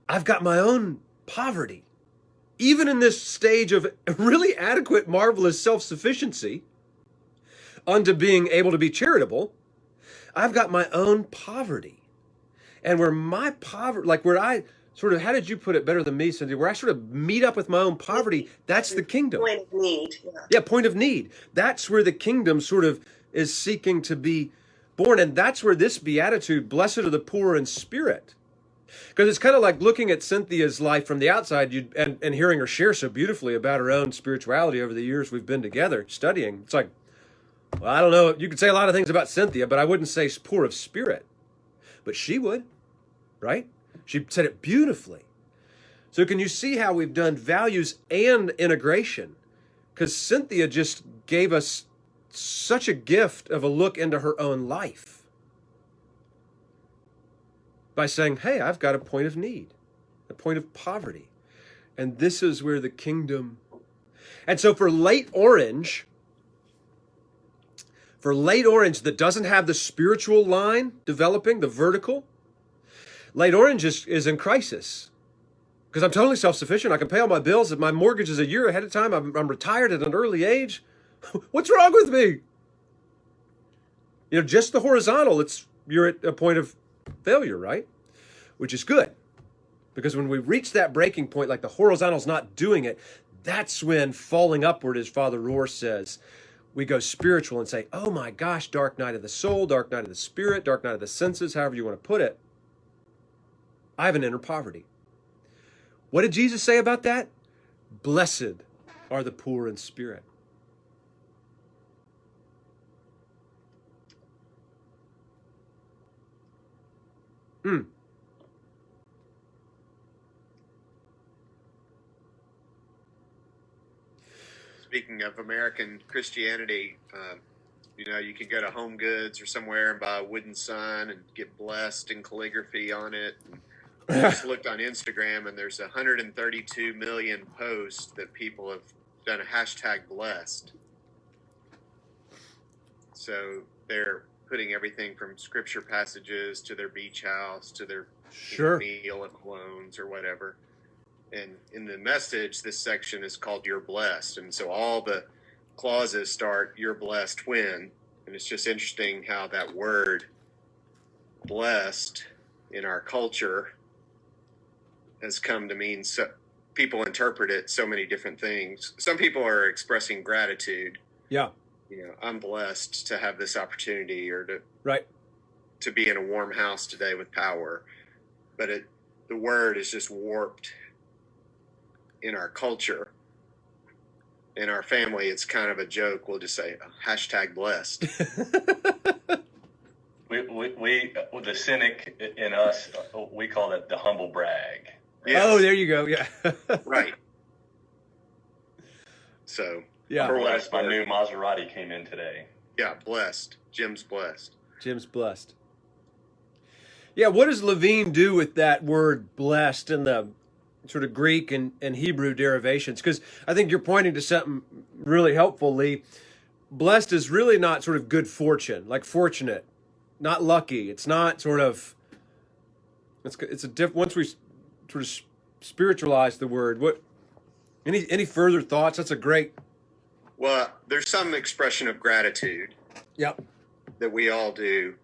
I've got my own poverty. Even in this stage of really adequate, marvelous self-sufficiency, unto being able to be charitable, I've got my own poverty. And where my poverty, like where I sort of, how did you put it better than me, Cynthia? Where I sort of meet up with my own poverty, that's the kingdom. Point of need. Yeah, point of need. That's where the kingdom sort of is seeking to be born. And that's where this beatitude, blessed are the poor in spirit. Because it's kind of like looking at Cynthia's life from the outside and hearing her share so beautifully about her own spirituality over the years we've been together studying. It's like, well, I don't know. You could say a lot of things about Cynthia, but I wouldn't say poor of spirit. But she would, right? She said it beautifully. So can you see how we've done values and integration? Because Cynthia just gave us such a gift of a look into her own life by saying, hey, I've got a point of need, a point of poverty. And this is where the kingdom... And so for late orange that doesn't have the spiritual line developing, the vertical, late orange is in crisis. Because I'm totally self-sufficient. I can pay all my bills. My mortgage is a year ahead of time. I'm retired at an early age. What's wrong with me? Just the horizontal, you're at a point of failure, right? Which is good. Because when we reach that breaking point, like the horizontal's not doing it, that's when falling upward, as Father Rohr says, we go spiritual and say, oh my gosh, dark night of the soul, dark night of the spirit, dark night of the senses, however you want to put it. I have an inner poverty. What did Jesus say about that? Blessed are the poor in spirit. Speaking of American Christianity, you can go to Home Goods or somewhere and buy a wooden sign and get blessed in calligraphy on it. And I just looked on Instagram and there's 132 million posts that people have done a hashtag blessed. So they're putting everything from scripture passages to their beach house to their meal at Malone's or whatever. And in the message, this section is called You're Blessed. And so all the clauses start, You're blessed when. And it's just interesting how that word blessed in our culture has come to mean, so people interpret it so many different things. Some people are expressing gratitude. Yeah. I'm blessed to have this opportunity or to be in a warm house today with power. But the word is just warped in our culture. In our family, it's kind of a joke. We'll just say hashtag blessed. we the cynic in us, we call it the humble brag. Yes. Oh, there you go. Yeah. Right. So, yeah. Blessed, my new Maserati came in today. Yeah, blessed. Jim's blessed. Jim's blessed. Yeah, what does Levine do with that word blessed in the sort of Greek and Hebrew derivations? Because I think you're pointing to something really helpful, Lee. Blessed is really not sort of good fortune, like fortunate, not lucky. It's not sort of, It's a once we sort of spiritualize the word. What any further thoughts? That's a great. Well, there's some expression of gratitude. Yep. That we all do,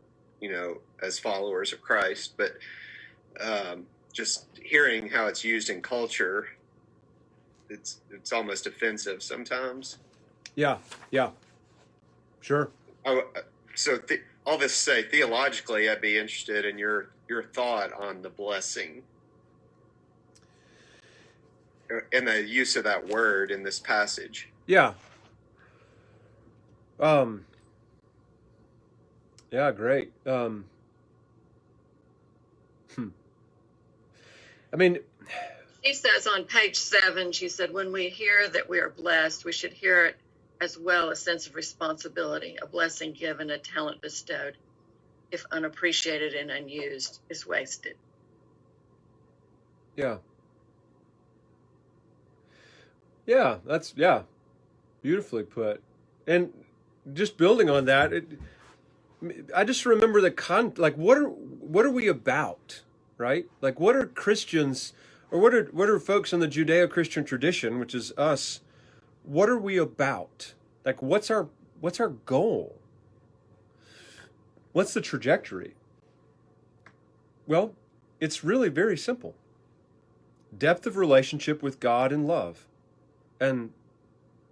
as followers of Christ, but just hearing how it's used in culture, it's almost offensive sometimes. Yeah. Sure. So all this to say, theologically, I'd be interested in your thought on the blessing and the use of that word in this passage. Yeah. Yeah, great. I mean, She says on page 7, she said, when we hear that we are blessed, we should hear it as well a sense of responsibility, a blessing given, a talent bestowed, if unappreciated and unused, is wasted. yeah. That's beautifully put. And just building on that, I just remember like what are we about, right? Like what are Christians, or what are folks in the Judeo-Christian tradition, which is us, what are we about? Like what's our goal? What's the trajectory? Well, it's really very simple. Depth of relationship with God and love, and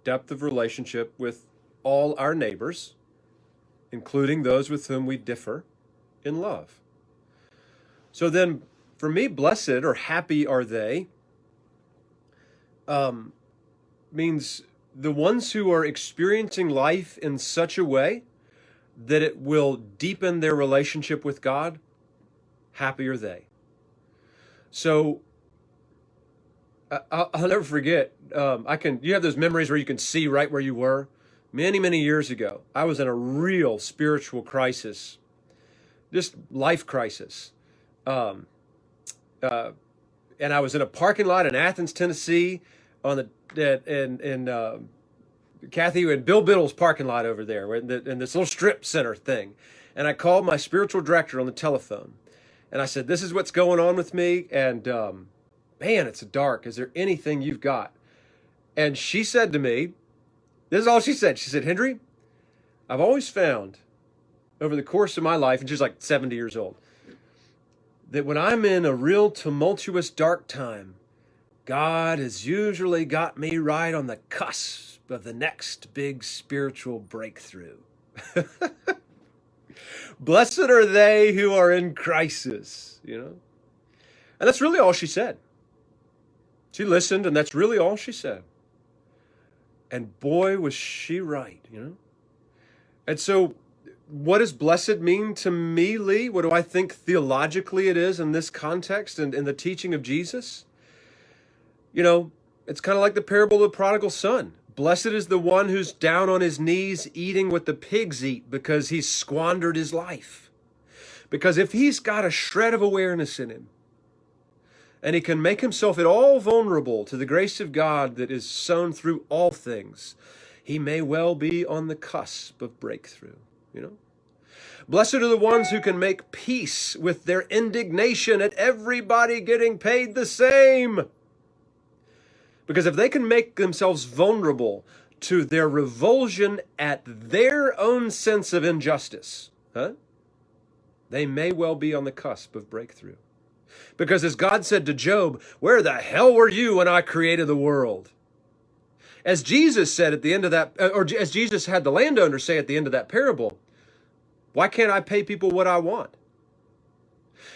depth of relationship with all our neighbors, including those with whom we differ in love. So then, for me, blessed or happy are they means the ones who are experiencing life in such a way that it will deepen their relationship with God. Happy are they. So I'll never forget. You have those memories where you can see right where you were. Many years ago, I was in a real spiritual crisis, just life crisis. And I was in a parking lot in Athens, Tennessee, in Kathy and Bill Biddle's parking lot over there, in this little strip center thing. And I called my spiritual director on the telephone, and I said, "This is what's going on with me, and man, it's dark. Is there anything you've got?" And she said to me, this is all she said. She said, "Hendry, I've always found over the course of my life," and she's like 70 years old, "that when I'm in a real tumultuous, dark time, God has usually got me right on the cusp of the next big spiritual breakthrough." Blessed are they who are in crisis, And that's really all she said. She listened, and that's really all she said. And boy, was she right, And so what does blessed mean to me, Lee? What do I think theologically it is in this context and in the teaching of Jesus? It's kind of like the parable of the prodigal son. Blessed is the one who's down on his knees eating what the pigs eat because he's squandered his life. Because if he's got a shred of awareness in him, and he can make himself at all vulnerable to the grace of God that is sown through all things, he may well be on the cusp of breakthrough, Blessed are the ones who can make peace with their indignation at everybody getting paid the same. Because if they can make themselves vulnerable to their revulsion at their own sense of injustice, they may well be on the cusp of breakthrough. Because as God said to Job, "Where the hell were you when I created the world?" As Jesus said at the end of that, or as Jesus had the landowner say at the end of that parable, "Why can't I pay people what I want?"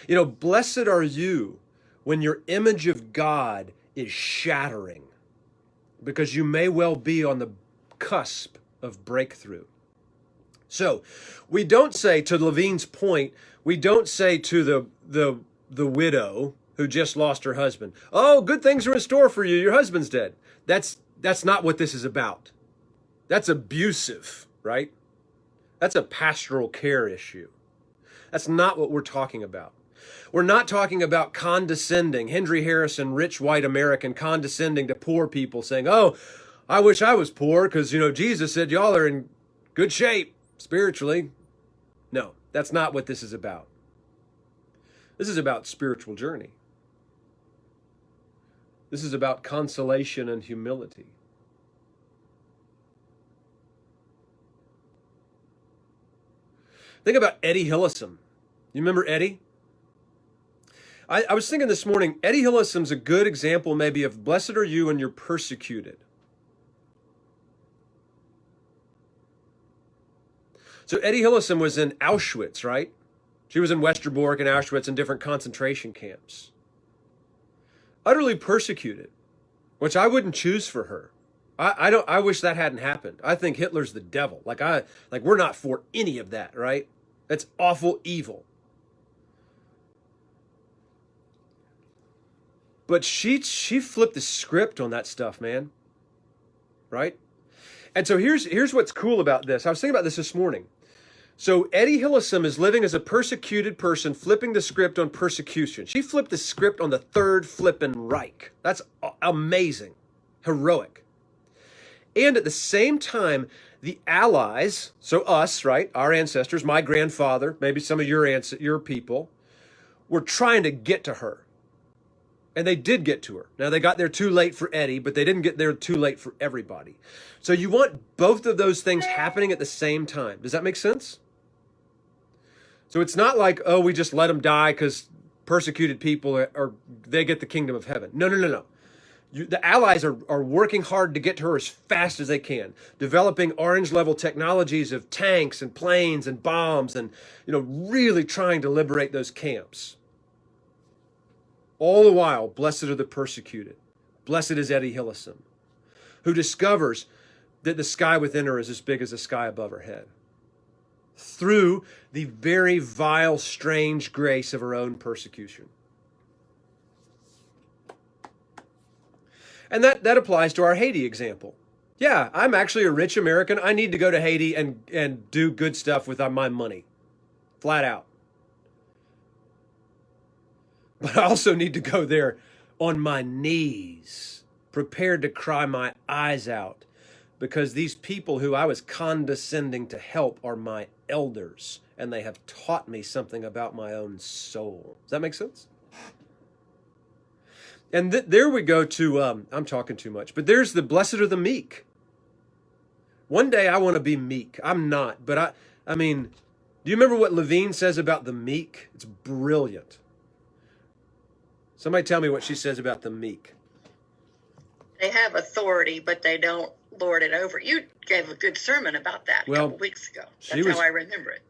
Blessed are you when your image of God is shattering, because you may well be on the cusp of breakthrough. So we don't say, to Levine's point, we don't say to the widow who just lost her husband, "Oh, good things are in store for you. Your husband's dead." That's not what this is about. That's abusive, right? That's a pastoral care issue. That's not what we're talking about. We're not talking about condescending, Henry Harrison, rich white American condescending to poor people, saying, "Oh, I wish I was poor because, Jesus said y'all are in good shape spiritually." No, that's not what this is about. This is about spiritual journey. This is about consolation and humility. Think about Eddie Hillesum. You remember Eddie? I was thinking this morning, Eddie Hillesum's a good example maybe of blessed are you when you're persecuted. So Eddie Hillesum was in Auschwitz, right? She was in Westerbork and Auschwitz and different concentration camps. Utterly persecuted, which I wouldn't choose for her. I wish that hadn't happened. I think Hitler's the devil. Like we're not for any of that, right? That's awful evil. But she flipped the script on that stuff, man. Right? And so here's what's cool about this. I was thinking about this morning. So Eddie Hillesum is living as a persecuted person, flipping the script on persecution. She flipped the script on the third flippin' Reich. That's amazing. Heroic. And at the same time, the Allies, so us, right, our ancestors, my grandfather, maybe some of your people, were trying to get to her. And they did get to her. Now, they got there too late for Eddie, but they didn't get there too late for everybody. So you want both of those things happening at the same time. Does that make sense? So it's not like, oh, we just let them die because persecuted people they get the kingdom of heaven. No. The Allies are working hard to get to her as fast as they can, developing orange-level technologies of tanks and planes and bombs and, really trying to liberate those camps. All the while, blessed are the persecuted. Blessed is Eddie Hillesum, who discovers that the sky within her is as big as the sky above her head, through the very vile, strange grace of her own persecution. And that applies to our Haiti example. Yeah, I'm actually a rich American. I need to go to Haiti and do good stuff with my money. Flat out. But I also need to go there on my knees, prepared to cry my eyes out, because these people who I was condescending to help are my elders, and they have taught me something about my own soul. Does that make sense? And there we go to, I'm talking too much, but there's the blessed are the meek. One day I want to be meek. I'm not, but I mean, do you remember what Levine says about the meek? It's brilliant. Somebody tell me what she says about the meek. They have authority, but they don't lord it over. You gave a good sermon about that a couple weeks ago. That's how I remember it.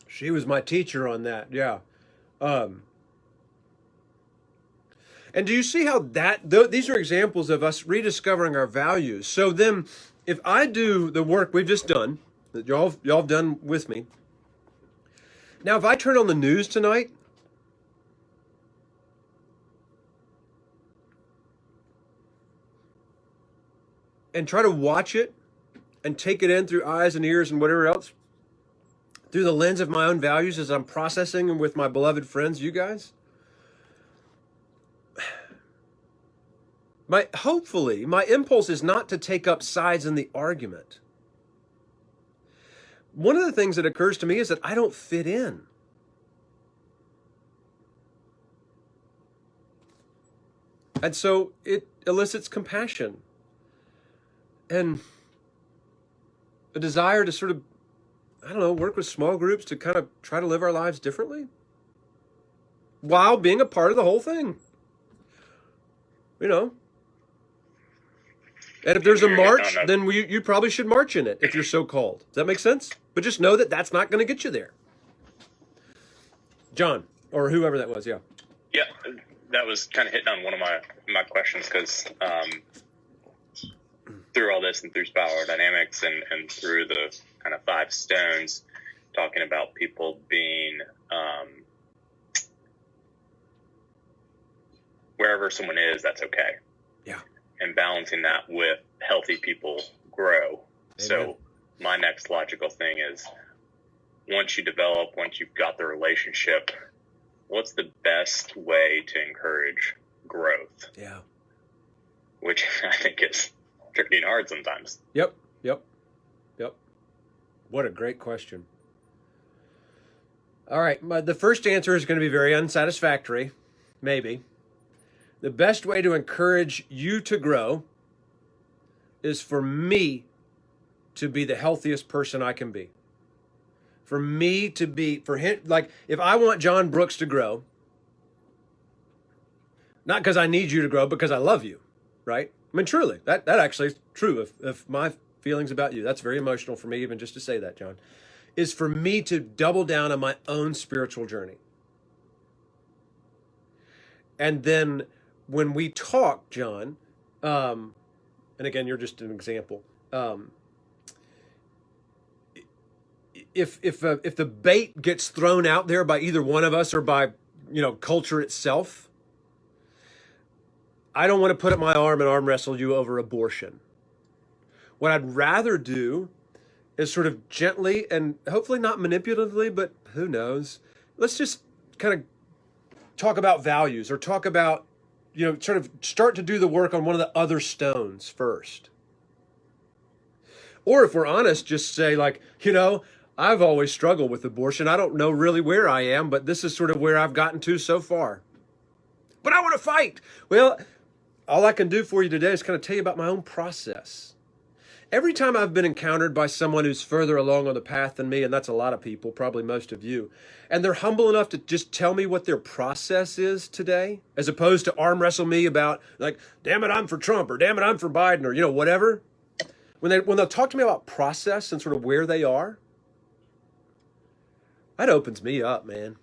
She was my teacher on that, yeah. And do you see how these are examples of us rediscovering our values? So then, if I do the work we've just done, that y'all have done with me, now if I turn on the news tonight, and try to watch it and take it in through eyes and ears and whatever else, through the lens of my own values as I'm processing them with my beloved friends, you guys, hopefully my impulse is not to take up sides in the argument. One of the things that occurs to me is that I don't fit in. And so it elicits compassion and a desire to sort of, work with small groups to kind of try to live our lives differently while being a part of the whole thing. And if there's a march, then you probably should march in it if you're so called. Does that make sense? But just know that that's not going to get you there. John, or whoever that was, yeah. Yeah, that was kind of hitting on one of my questions, because through all this and through spiral dynamics and through the kind of 5 stones, talking about people being wherever someone is, that's okay. Yeah. And balancing that with healthy people grow. Amen. So my next logical thing is, once you've got the relationship, what's the best way to encourage growth? Yeah. Which I think is tricky and hard sometimes. Yep. What a great question. All right, the first answer is going to be very unsatisfactory, maybe. The best way to encourage you to grow is for me to be the healthiest person I can be. For me to be, for him, like, if I want John Brooks to grow, not because I need you to grow, because I love you, right? I mean, truly, that actually is true of my feelings about you. That's very emotional for me, even just to say that, John, is for me to double down on my own spiritual journey. And then when we talk, John, and again, you're just an example. If the bait gets thrown out there by either one of us or by culture itself, I don't want to put up my arm and arm wrestle you over abortion. What I'd rather do is sort of gently and hopefully not manipulatively, but who knows? Let's just kind of talk about values, or talk about, sort of start to do the work on one of the other stones first. Or if we're honest, just say like, I've always struggled with abortion. I don't know really where I am, but this is sort of where I've gotten to so far. But I want to fight. Well, all I can do for you today is kind of tell you about my own process. Every time I've been encountered by someone who's further along on the path than me, and that's a lot of people, probably most of you, and they're humble enough to just tell me what their process is today, as opposed to arm wrestle me about like, damn it, I'm for Trump, or damn it, I'm for Biden, or whatever. When they'll talk to me about process and sort of where they are, that opens me up, man.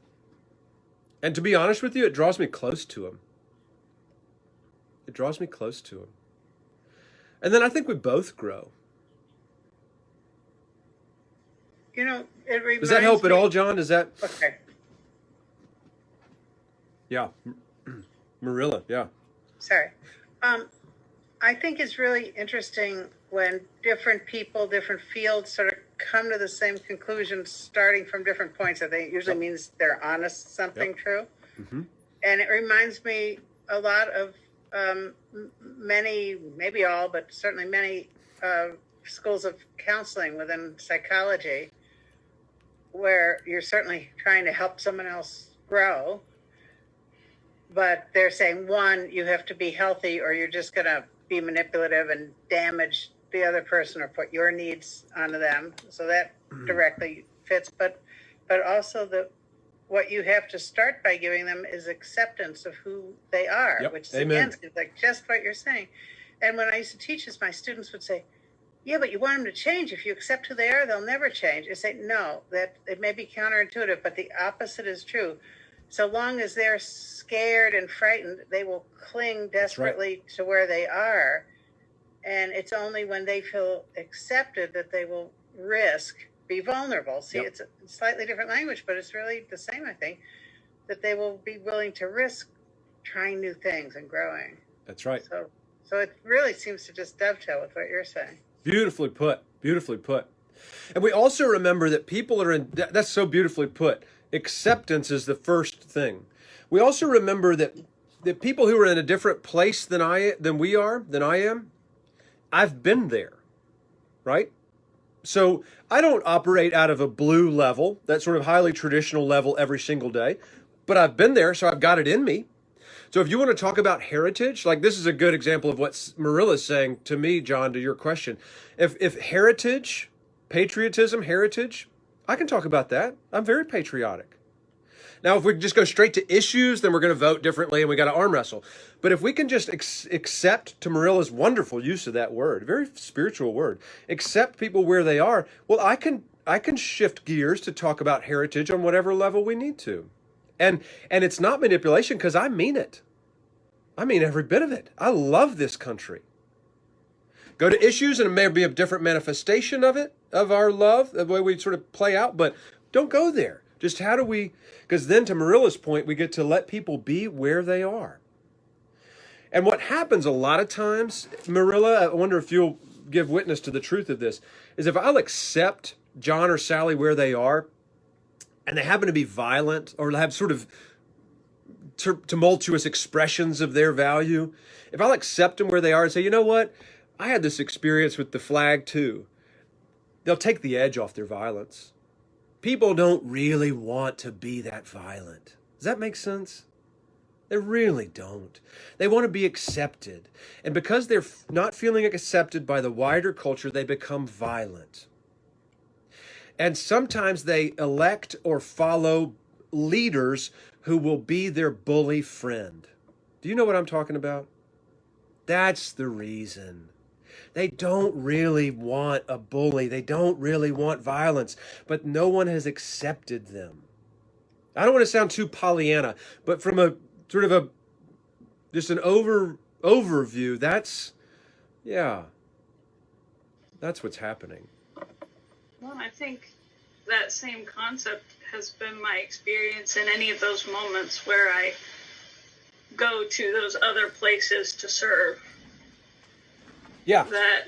And to be honest with you, it draws me close to them. It draws me close to them. And then I think we both grow. It reminds Does that help me, at all, John? Does that? Okay. Yeah. Marilla, yeah. Sorry. I think it's really interesting when different people, different fields sort of come to the same conclusion starting from different points. I think it usually means they're honest, something true. Mm-hmm. And it reminds me a lot of many, maybe all, but certainly many schools of counseling within psychology, where you're certainly trying to help someone else grow, but they're saying, one, you have to be healthy or you're just going to be manipulative and damage the other person or put your needs onto them. So that directly fits. But also what you have to start by giving them is acceptance of who they are, which is again like just what you're saying. And when I used to teach this, my students would say, yeah, but you want them to change. If you accept who they are, they'll never change. I say, no, that it may be counterintuitive, but the opposite is true. So long as they're scared and frightened, they will cling desperately to where they are. And it's only when they feel accepted that they will be vulnerable. See, it's a slightly different language, but it's really the same, I think, that they will be willing to risk trying new things and growing. That's right. So it really seems to just dovetail with what you're saying. Beautifully put. Beautifully put. And we also remember that people are in, that's so beautifully put. Acceptance is the first thing. We also remember that people who are in a different place than I am, I've been there, right? So I don't operate out of a blue level, that sort of highly traditional level every single day, but I've been there, so I've got it in me. So if you want to talk about heritage, like this is a good example of what Marilla's saying to me, John, to your question. If heritage, patriotism, heritage, I can talk about that. I'm very patriotic. Now, if we just go straight to issues, then we're going to vote differently and we got to arm wrestle. But if we can just accept, to Marilla's wonderful use of that word, very spiritual word, accept people where they are, well, I can shift gears to talk about heritage on whatever level we need to. And it's not manipulation because I mean it. I mean every bit of it. I love this country. Go to issues and it may be a different manifestation of it, of our love, the way we sort of play out, but don't go there. Just how do we, because then to Marilla's point, we get to let people be where they are. And what happens a lot of times, Marilla, I wonder if you'll give witness to the truth of this, is if I'll accept John or Sally where they are, and they happen to be violent or have sort of tumultuous expressions of their value, if I'll accept them where they are and say, you know what, I had this experience with the flag too, they'll take the edge off their violence. people don't really want to be that violent. Does that make sense? They really don't. They want to be accepted. And because they're not feeling accepted by the wider culture, they become violent. And sometimes they elect or follow leaders who will be their bully friend. Do you know what I'm talking about? That's the reason. They don't really want a bully. They don't really want violence, but no one has accepted them. I don't want to sound too Pollyanna, but from a sort of a just an overview, that's what's happening. Well, I think that same concept has been my experience in any of those moments where I go to those other places to serve. Yeah. That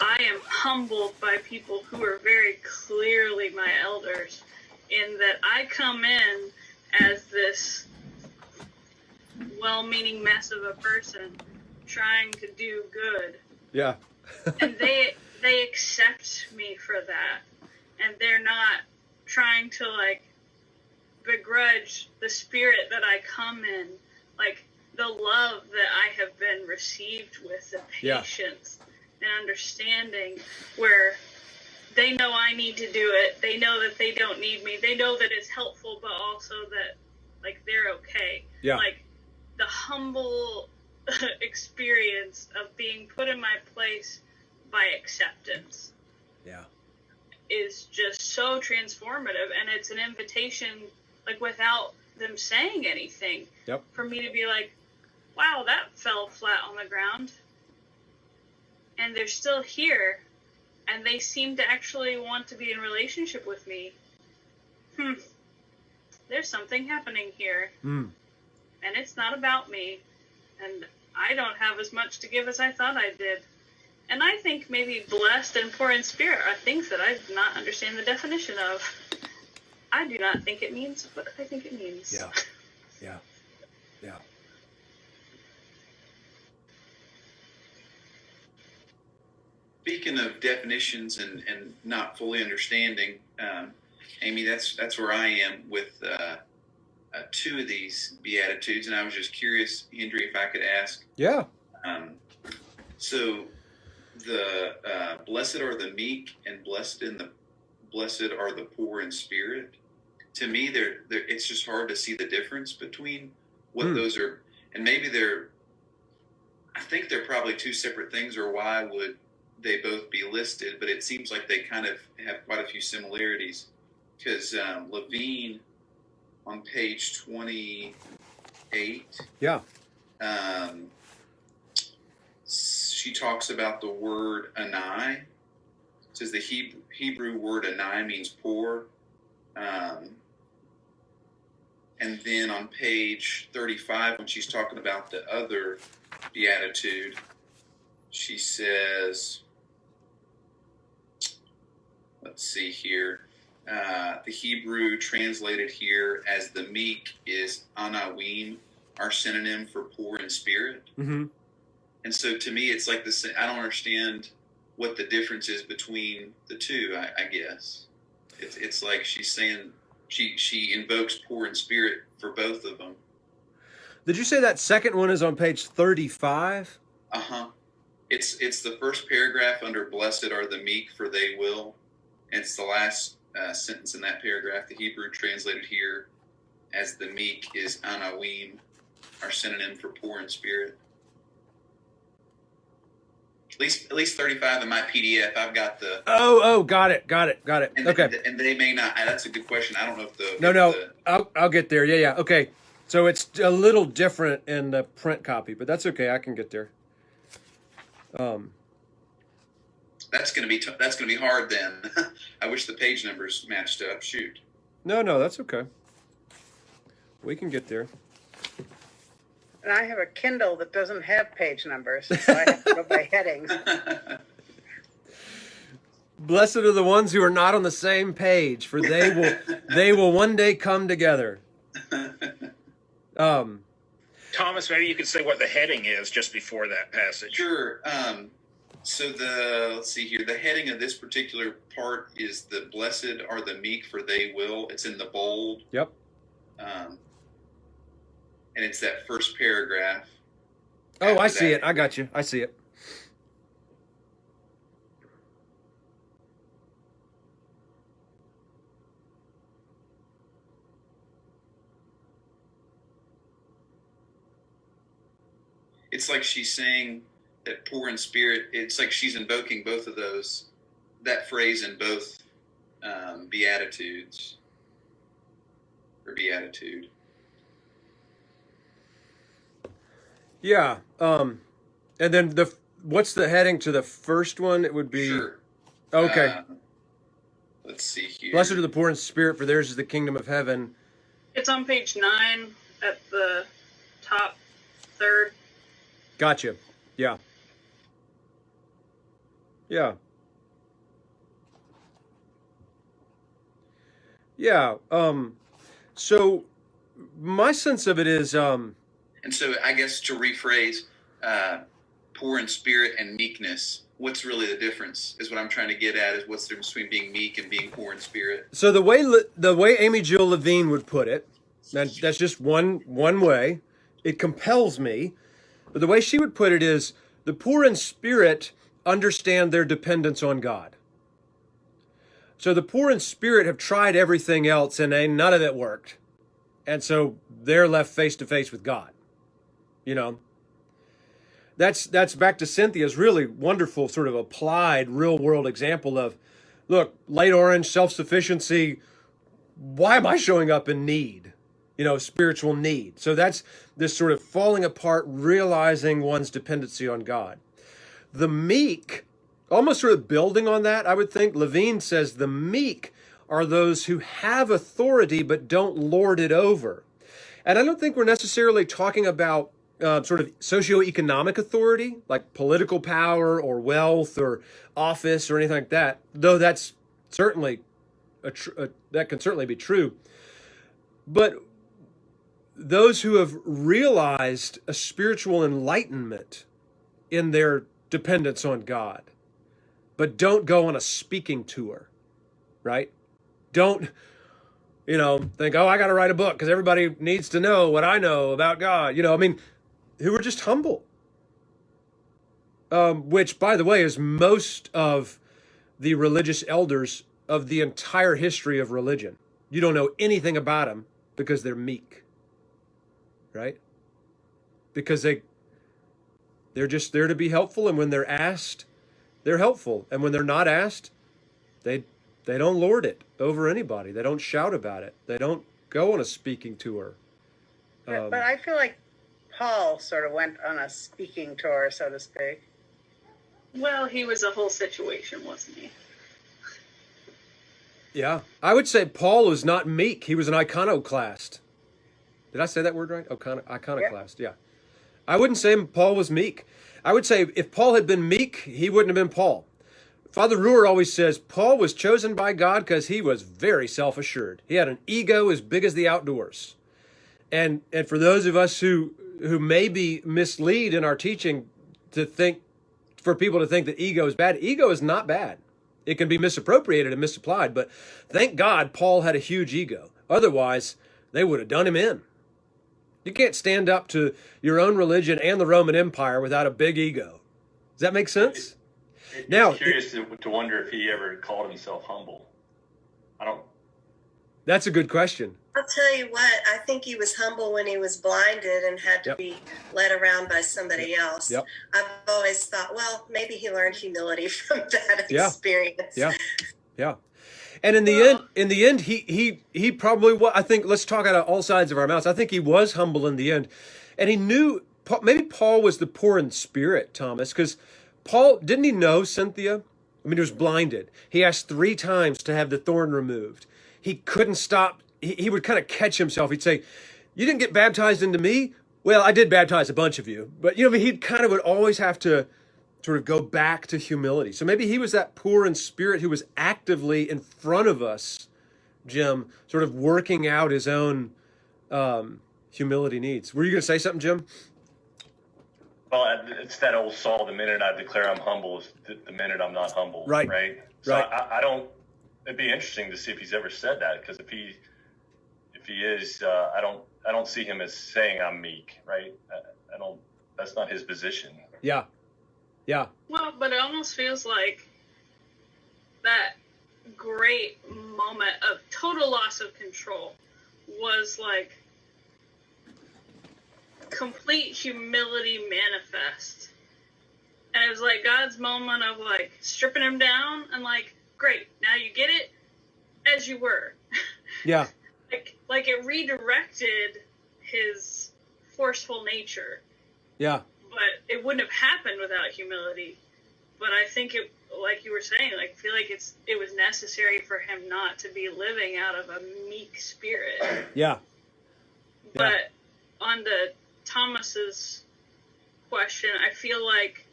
I am humbled by people who are very clearly my elders, in that I come in as this well-meaning mess of a person trying to do good. Yeah. And they accept me for that. And they're not trying to, like, begrudge the spirit that I come in. Like, the love that I have been received with, the patience and understanding, where they know I need to do it. They know that they don't need me. They know that it's helpful, but also that, like, they're okay. Yeah. Like, the humble experience of being put in my place by acceptance. Yeah. Is just so transformative, and it's an invitation, like, without them saying anything. Yep. For me to be like, wow, that fell flat on the ground. And they're still here, and they seem to actually want to be in relationship with me. There's something happening here. And it's not about me. And I don't have as much to give as I thought I did. And I think maybe blessed and poor in spirit are things that I do not understand the definition of. I do not think it means what I think it means. Yeah. Yeah. Yeah. Speaking of definitions and not fully understanding, Amy, that's where I am with two of these Beatitudes, and I was just curious, Hendry, if I could ask. Yeah. So the blessed are the meek, and blessed are the poor in spirit. To me, they're it's just hard to see the difference between what those are, and maybe I think they're probably two separate things, or why would they both be listed? But it seems like they kind of have quite a few similarities, because Levine on page 28, she talks about the word anai. It says the Hebrew word anai means poor. And then on page 35, when she's talking about the other beatitude, she says, let's see here, the Hebrew translated here as the meek is anawim, our synonym for poor in spirit. Mm-hmm. And so to me, it's like this. I don't understand what the difference is between the two. I guess it's like she's saying she invokes poor in spirit for both of them. Did you say that second one is on page 35? It's the first paragraph under "Blessed are the meek, for they will." And it's the last sentence in that paragraph. The Hebrew translated here as the meek is anawim, our synonym for poor in spirit. At least 35 in my PDF. I've got the. Oh, got it. And Okay. And they may not. That's a good question. I don't know if the. No. I'll get there. Yeah. Okay. So it's a little different in the print copy, but that's okay. I can get there. That's gonna be hard then. I wish the page numbers matched up. Shoot. No, that's okay. We can get there. And I have a Kindle that doesn't have page numbers, so I have to go by headings. Blessed are the ones who are not on the same page, for they will one day come together. Thomas, maybe you could say what the heading is just before that passage. Sure. So let's see here. The heading of this particular part is the blessed are the meek, for they will. It's in the bold. Yep. And it's that first paragraph. Oh, I see it. I got you. I see it. It's like she's saying that poor in spirit. It's like she's invoking both of those, that phrase in both Beatitudes or Beatitude. Yeah. And then what's the heading to the first one? It would be. Sure. Okay. Let's see here. Blessed are the poor in spirit, for theirs is the kingdom of heaven. It's on page 9 at the top third. Gotcha. Yeah. Yeah. Yeah. So my sense of it is, and so I guess to rephrase, poor in spirit and meekness, what's really the difference is what I'm trying to get at, is what's the difference between being meek and being poor in spirit. So the way Amy Jill Levine would put it, and that's just one way, it compels me, but the way she would put it is the poor in spirit understand their dependence on God. So the poor in spirit have tried everything else and none of it worked. And so they're left face to face with God. You know, that's back to Cynthia's really wonderful sort of applied real world example of, look, late orange, self-sufficiency. Why am I showing up in need? You know, spiritual need. So that's this sort of falling apart, realizing one's dependency on God. The meek, almost sort of building on that, I would think, Levine says the meek are those who have authority but don't lord it over. And I don't think we're necessarily talking about sort of socioeconomic authority, like political power or wealth or office or anything like that, though that's certainly that can certainly be true. But those who have realized a spiritual enlightenment in their dependence on God, but don't go on a speaking tour, right? Don't, think, oh, I got to write a book because everybody needs to know what I know about God. Who are just humble. Which, by the way, is most of the religious elders of the entire history of religion. You don't know anything about them because they're meek, right? Because they're just there to be helpful, and when they're asked, they're helpful. And when they're not asked, they don't lord it over anybody. They don't shout about it. They don't go on a speaking tour. But I feel like Paul sort of went on a speaking tour, so to speak. Well, he was a whole situation, wasn't he? Yeah. I would say Paul was not meek. He was an iconoclast. Did I say that word right? Iconoclast, yeah. I wouldn't say Paul was meek. I would say if Paul had been meek, he wouldn't have been Paul. Father Ruhr always says Paul was chosen by God because he was very self-assured. He had an ego as big as the outdoors. And for those of us who maybe mislead in our teaching for people to think that ego is bad, ego is not bad. It can be misappropriated and misapplied, but thank God Paul had a huge ego. Otherwise, they would have done him in. You can't stand up to your own religion and the Roman Empire without a big ego. Does that make sense? Now, curious to wonder if he ever called himself humble. That's a good question. I'll tell you what, I think he was humble when he was blinded and had to be led around by somebody else. Yep. I've always thought, well, maybe he learned humility from that experience. Yeah. And in the end, he probably was. I think, let's talk out of all sides of our mouths. I think he was humble in the end, and he knew. Maybe Paul was the poor in spirit, Thomas, because Paul, didn't he know Cynthia? He was blinded. He asked 3 times to have the thorn removed. He couldn't stop. He would kind of catch himself. He'd say, "You didn't get baptized into me? Well, I did baptize a bunch of you." But, he kind of would always have to sort of go back to humility. So maybe he was that poor in spirit who was actively in front of us, Jim, sort of working out his own humility needs. Were you going to say something, Jim? Well, it's that old Saul, the minute I declare I'm humble is the minute I'm not humble. Right. Right. So Right. I don't, it'd be interesting to see if he's ever said that, because if he is, I don't see him as saying I'm meek. Right. I don't, that's not his position. Yeah. Yeah. Well, but it almost feels like that great moment of total loss of control was like complete humility manifest. And it was like God's moment of like stripping him down and like, great, now you get it as you were. Yeah. like it redirected his forceful nature. Yeah. But it wouldn't have happened without humility. But I think it, like you were saying, like I feel like it was necessary for him not to be living out of a meek spirit. Yeah. But on the Thomas's question, I feel like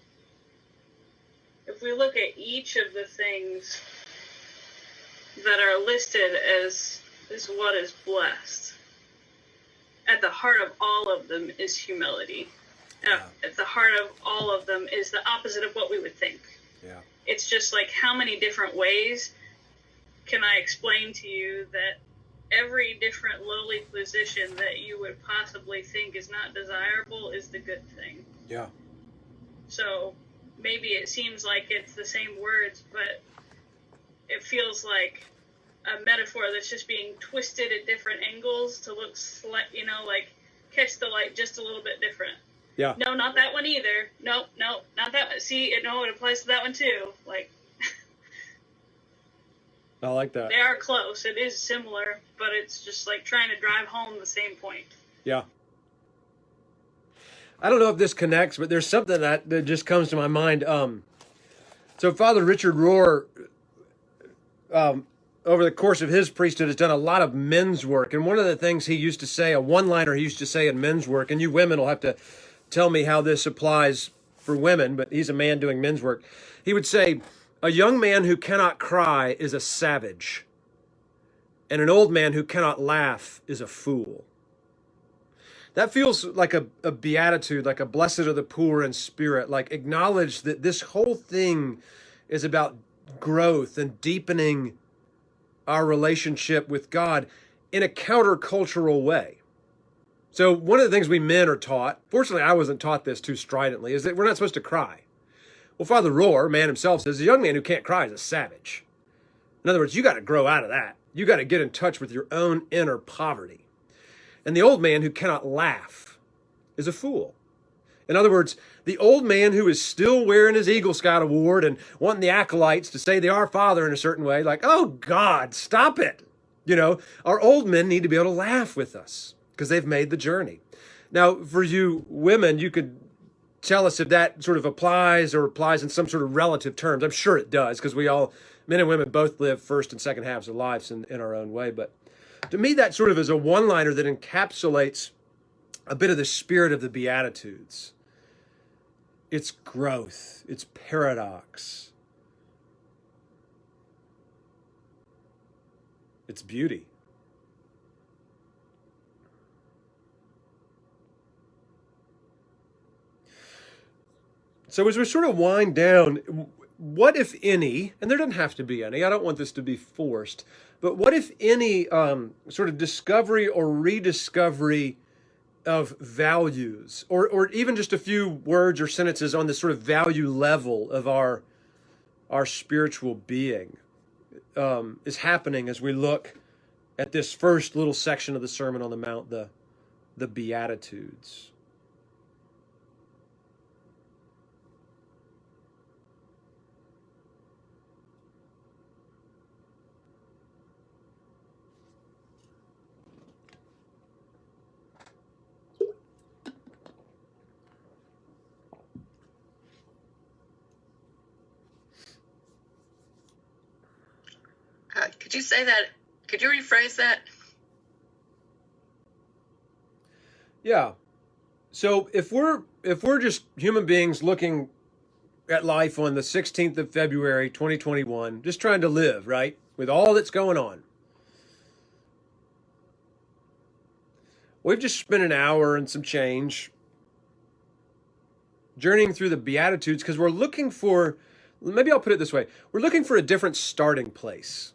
if we look at each of the things that are listed as what is blessed, at the heart of all of them is humility. At the heart of all of them is the opposite of what we would think. Yeah. It's just like, how many different ways can I explain to you that every different lowly position that you would possibly think is not desirable is the good thing? Yeah. So maybe it seems like it's the same words, but it feels like a metaphor that's just being twisted at different angles to look, like catch the light just a little bit different. Yeah. No, not that one either. Nope, not that one. See, it applies to that one too. Like, I like that. they are close. It is similar, but it's just like trying to drive home the same point. Yeah. I don't know if this connects, but there's something that just comes to my mind. So Father Richard Rohr, over the course of his priesthood, has done a lot of men's work. And one of the things he used to say, a one-liner he used to say in men's work, and you women will have to tell me how this applies for women, but he's a man doing men's work. He would say, a young man who cannot cry is a savage, and an old man who cannot laugh is a fool. That feels like a beatitude, like a blessed are the poor in spirit, like acknowledge that this whole thing is about growth and deepening our relationship with God in a countercultural way. So one of the things we men are taught, fortunately I wasn't taught this too stridently, is that we're not supposed to cry. Well, Father Rohr, man himself, says a young man who can't cry is a savage. In other words, you got to grow out of that. You got to get in touch with your own inner poverty. And the old man who cannot laugh is a fool. In other words, the old man who is still wearing his Eagle Scout award and wanting the acolytes to say the Our Father in a certain way, like, oh God, stop it. Our old men need to be able to laugh with us because they've made the journey. Now, for you women, you could tell us if that sort of applies or applies in some sort of relative terms. I'm sure it does, because we all, men and women, both live first and second halves of lives in our own way. But to me, that sort of is a one-liner that encapsulates a bit of the spirit of the Beatitudes. It's growth. It's paradox. It's beauty. So as we sort of wind down, what if any, and there doesn't have to be any, I don't want this to be forced, but what if any sort of discovery or rediscovery of values, or even just a few words or sentences on the sort of value level of our spiritual being is happening as we look at this first little section of the Sermon on the Mount, the Beatitudes? Could you say that? Could you rephrase that? Yeah. So if we're just human beings looking at life on the 16th of February, 2021, just trying to live, right? With all that's going on. We've just spent an hour and some change journeying through the Beatitudes because we're looking for, maybe I'll put it this way, we're looking for a different starting place.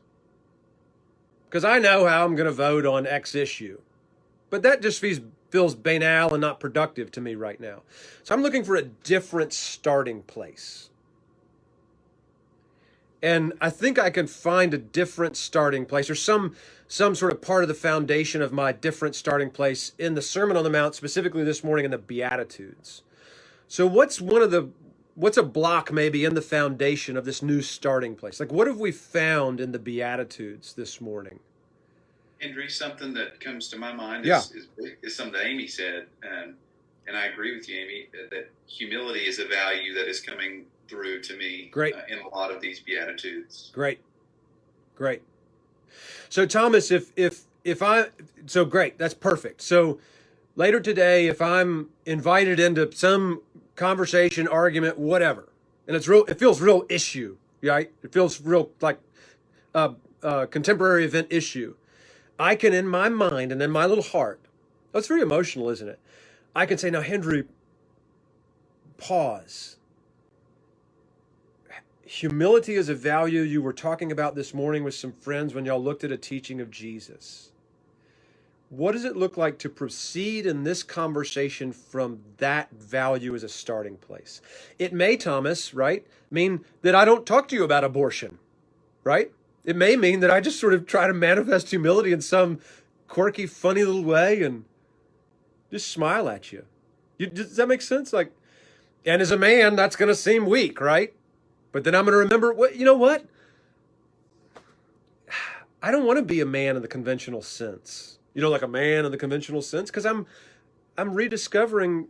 Because I know how I'm going to vote on X issue. But that just feels banal and not productive to me right now. So I'm looking for a different starting place. And I think I can find a different starting place or some sort of part of the foundation of my different starting place in the Sermon on the Mount, specifically this morning in the Beatitudes. So what's a block maybe in the foundation of this new starting place? Like what have we found in the Beatitudes this morning? Henry, something that comes to my mind Yeah. is something that Amy said, and I agree with you, Amy, that humility is a value that is coming through to me. Great. In a lot of these Beatitudes. Great. So Thomas, so great, that's perfect. So later today, if I'm invited into some conversation, argument, whatever, and it feels real issue, right? It feels real like contemporary event issue. I can, in my mind and in my little heart, that's very emotional, isn't it? I can say, now, Henry, pause. Humility is a value you were talking about this morning with some friends when y'all looked at a teaching of Jesus. What does it look like to proceed in this conversation from that value as a starting place? It may, Thomas, right, mean that I don't talk to you about abortion, right? It may mean that I just sort of try to manifest humility in some quirky, funny little way and just smile at you. Does that make sense? Like, and as a man, that's going to seem weak, right? But then I'm going to remember, you know what? I don't want to be a man in the conventional sense. You know, like a man in the conventional sense, because I'm rediscovering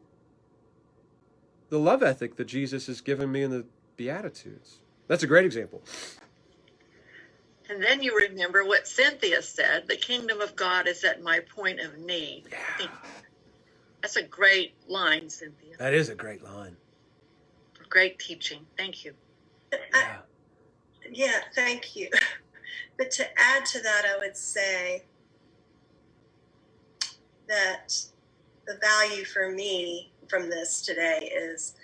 the love ethic that Jesus has given me in the Beatitudes. That's a great example. And then you remember what Cynthia said, the kingdom of God is at my point of need. Yeah. I think that's a great line, Cynthia. That is a great line. Great teaching. Thank you. Yeah, thank you. But to add to that, I would say that the value for me from this today is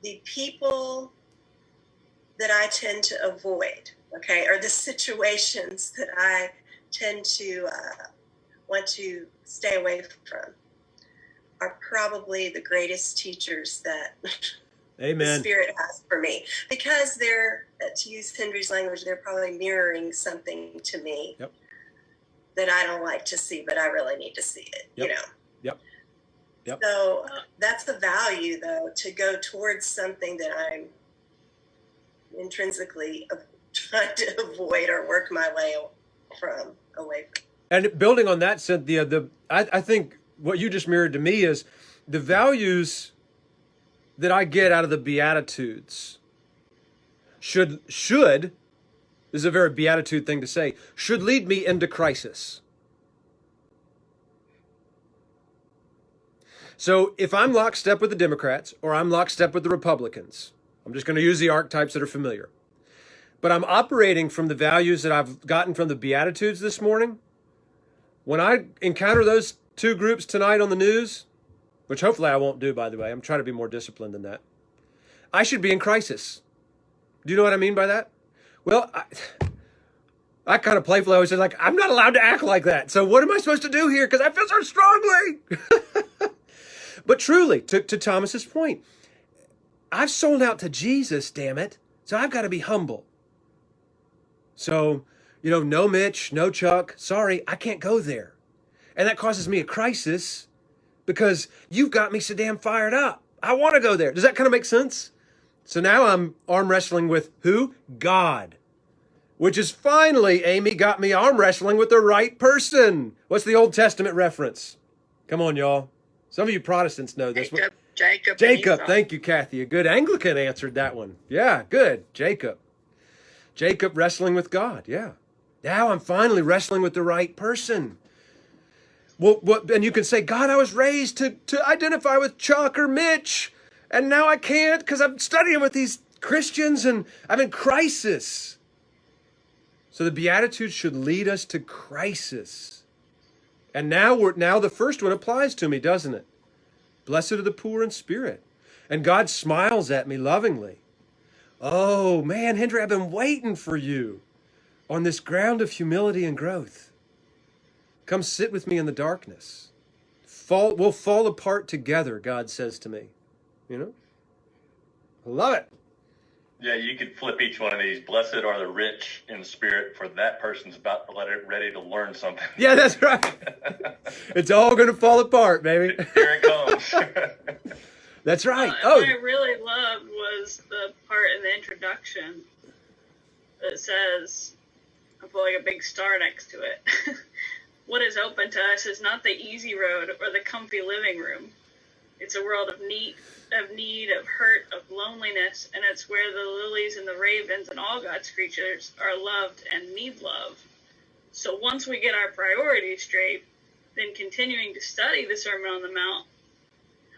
the people that I tend to avoid, okay, or the situations that I tend to want to stay away from are probably the greatest teachers that Amen. the Spirit has for me, because they're, to use Henry's language, they're probably mirroring something to me that I don't like to see, but I really need to see it, you know? Yep. So that's the value, though, to go towards something that I'm intrinsically trying to avoid or work my way away from. And building on that, Cynthia, I think what you just mirrored to me is the values that I get out of the Beatitudes should, this is a very Beatitude thing to say, should lead me into crisis. So if I'm lockstep with the Democrats or I'm lockstep with the Republicans, I'm just going to use the archetypes that are familiar, but I'm operating from the values that I've gotten from the Beatitudes this morning, when I encounter those two groups tonight on the news, which hopefully I won't do, by the way. I'm trying to be more disciplined than that. I should be in crisis. Do you know what I mean by that? Well, I kind of playfully always say, like, I'm not allowed to act like that. So what am I supposed to do here? Because I feel so strongly. But truly, to Thomas's point, I've sold out to Jesus, damn it. So I've got to be humble. So, no Mitch, no Chuck. Sorry, I can't go there. And that causes me a crisis, because you've got me so damn fired up. I want to go there. Does that kind of make sense? So now I'm arm wrestling with who? God. Which is finally, Amy got me arm wrestling with the right person. What's the Old Testament reference? Come on, y'all. Some of you Protestants know this. Jacob. Thank you, Kathy. A good Anglican answered that one. Yeah, good. Jacob wrestling with God. Yeah. Now I'm finally wrestling with the right person. Well, and you can say, God, I was raised to identify with Chuck or Mitch, and now I can't because I'm studying with these Christians and I'm in crisis. So the Beatitudes should lead us to crisis. And now the first one applies to me, doesn't it? Blessed are the poor in spirit. And God smiles at me lovingly. Oh, man, Hendry, I've been waiting for you on this ground of humility and growth. Come sit with me in the darkness. We'll fall apart together, God says to me. You know? I love it. Yeah, you could flip each one of these. Blessed are the rich in spirit, for that person's about to ready to learn something. Yeah, that's right. It's all going to fall apart, baby. Here it comes. That's right. What I really loved was the part in the introduction that says, I put like a big star next to it. What is open to us is not the easy road or the comfy living room. It's a world of need, of hurt, of loneliness, and it's where the lilies and the ravens and all God's creatures are loved and need love. So once we get our priorities straight, then continuing to study the Sermon on the Mount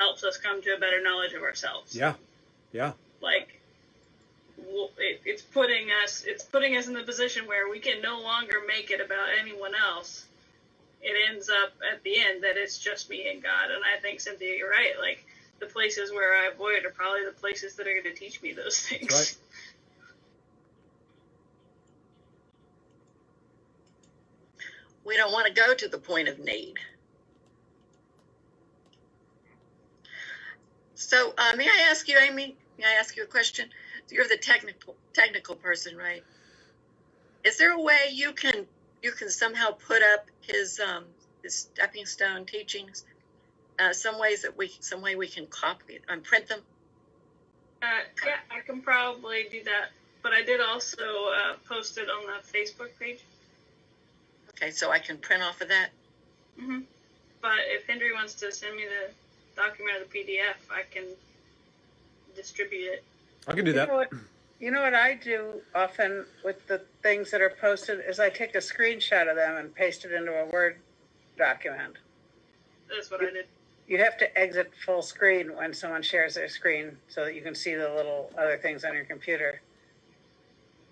helps us come to a better knowledge of ourselves. Yeah. Like, it's putting us in the position where we can no longer make it about anyone else. It ends up at the end that it's just me and God. And I think, Cynthia, you're right. Like, the places where I avoid are probably the places that are going to teach me those things. Right. We don't want to go to the point of need. So may I ask you, Amy, may I ask you a question? You're the technical person, right? Is there a way you can somehow put up his stepping stone teachings? Some way we can copy it and print them? Yeah, I can probably do that. But I did also post it on the Facebook page. Okay, so I can print off of that? Mm-hmm. But if Hendry wants to send me the document or the PDF, I can distribute it. I can do that. You know what I do often with the things that are posted is I take a screenshot of them and paste it into a Word document. That's what I did. You have to exit full screen when someone shares their screen so that you can see the little other things on your computer.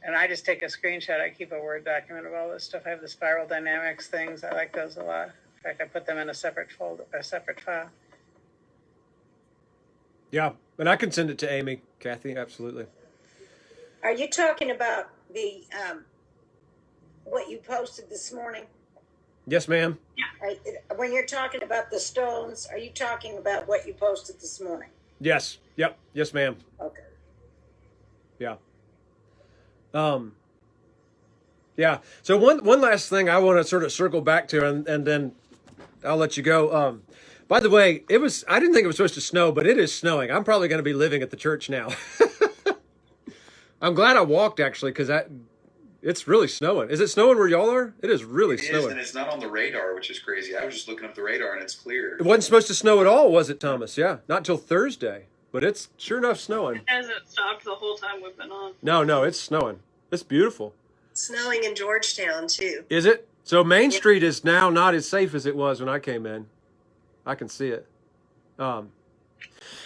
And I just take a screenshot. I keep a Word document of all this stuff. I have the spiral dynamics things. I like those a lot. In fact, I put them in a separate file. Yeah, and I can send it to Amy, Kathy, absolutely. Are you talking about the what you posted this morning? Yes, ma'am. When you're talking about the stones, are you talking about what you posted this morning? Yes. Yep. Yes, ma'am. Okay. Yeah. Yeah. So one last thing I want to sort of circle back to, and then I'll let you go. By the way, I didn't think it was supposed to snow, but it is snowing. I'm probably going to be living at the church now. I'm glad I walked, actually, because it's really snowing. Is it snowing where y'all are? It is really snowing. It is, and it's not on the radar, which is crazy. I was just looking up the radar, and it's clear. It wasn't supposed to snow at all, was it, Thomas? Yeah, not till Thursday. But it's sure enough snowing. It hasn't stopped the whole time we've been on. No, it's snowing. It's beautiful. Snowing in Georgetown, too. Is it? So Main Street is now not as safe as it was when I came in. I can see it.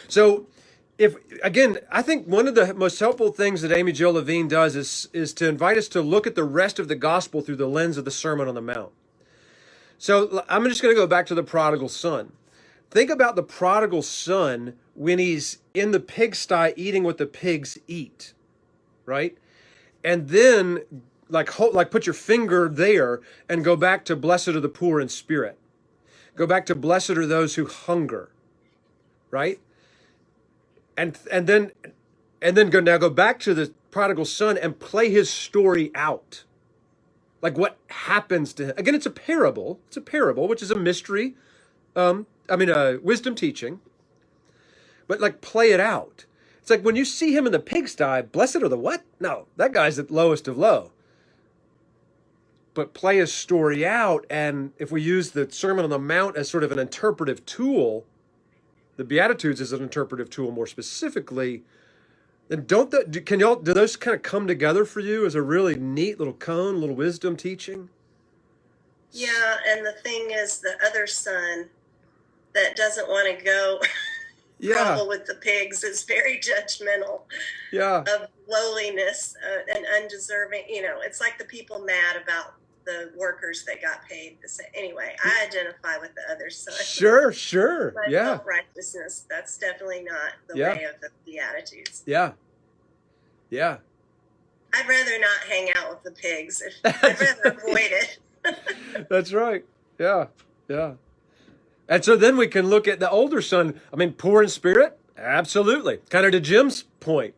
So, I think one of the most helpful things that Amy Jill Levine does is to invite us to look at the rest of the gospel through the lens of the Sermon on the Mount. So I'm just going to go back to the prodigal son. Think about the prodigal son when he's in the pigsty eating what the pigs eat, right? And then, like put your finger there and go back to blessed are the poor in spirit. Go back to blessed are those who hunger, right? And then go back to the prodigal son and play his story out. Like what happens to him. Again, it's a parable. It's a parable, which is a mystery. Wisdom teaching. But like play it out. It's like when you see him in the pigsty, blessed are the what? No, that guy's the lowest of low. But play his story out, and if we use the Sermon on the Mount as sort of an interpretive tool, the Beatitudes as an interpretive tool more specifically, then do those kind of come together for you as a really neat little cone, little wisdom teaching? Yeah, and the thing is, the other son that doesn't want to go crumble with the pigs is very judgmental of lowliness and undeserving. You know, it's like the people mad about the workers that got paid the same. Anyway, I identify with the other side. Sure. But Yeah. self-righteousness, that's definitely not the Yeah. way of the Beatitudes. Yeah. I'd rather not hang out with the pigs. I'd rather avoid it. That's right. Yeah. And so then we can look at the older son. I mean, poor in spirit? Absolutely. Kind of to Jim's point,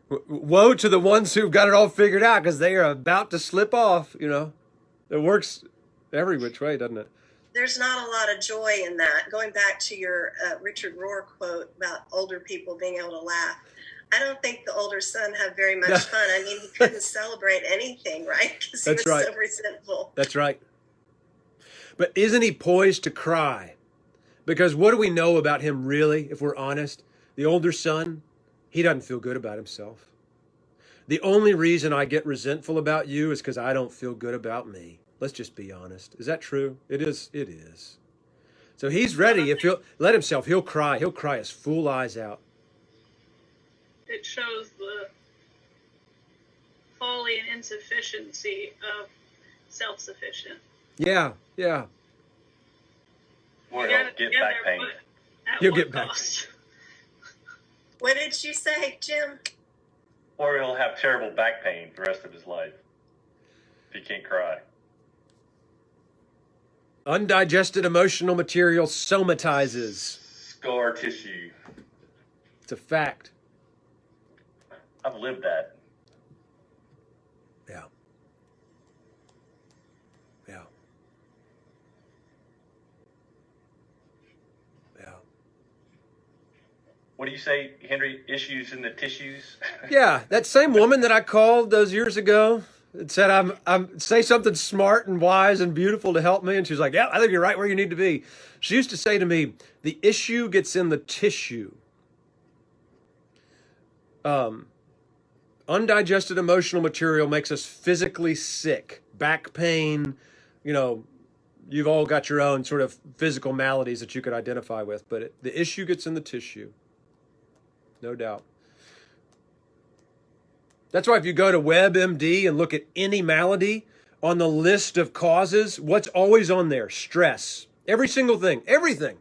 woe to the ones who've got it all figured out because they are about to slip off, It works every which way, doesn't it? There's not a lot of joy in that. Going back to your Richard Rohr quote about older people being able to laugh, I don't think the older son had very much fun. I mean, he couldn't celebrate anything, right? Because he was so resentful. That's right. But isn't he poised to cry? Because what do we know about him really, if we're honest? The older son, he doesn't feel good about himself. The only reason I get resentful about you is because I don't feel good about me. Let's just be honest. Is that true? It is. So he's ready. If he'll let himself, he'll cry. He'll cry his fool eyes out. It shows the folly and insufficiency of self-sufficient. Yeah. Boy, he'll get back pain. He'll get back. What did she say, Jim? Or he'll have terrible back pain the rest of his life if he can't cry. Undigested emotional material somatizes. Scar tissue. It's a fact. I've lived that. Yeah. What do you say, Henry? Issues in the tissues? Yeah, that same woman that I called those years ago and said, I'm say something smart and wise and beautiful to help me. And she was like, yeah, I think you're right where you need to be. She used to say to me, the issue gets in the tissue. Undigested emotional material makes us physically sick. Back pain, you've all got your own sort of physical maladies that you could identify with, but the issue gets in the tissue. No doubt. That's why if you go to WebMD and look at any malady on the list of causes, what's always on there? Stress. Every single thing. Everything.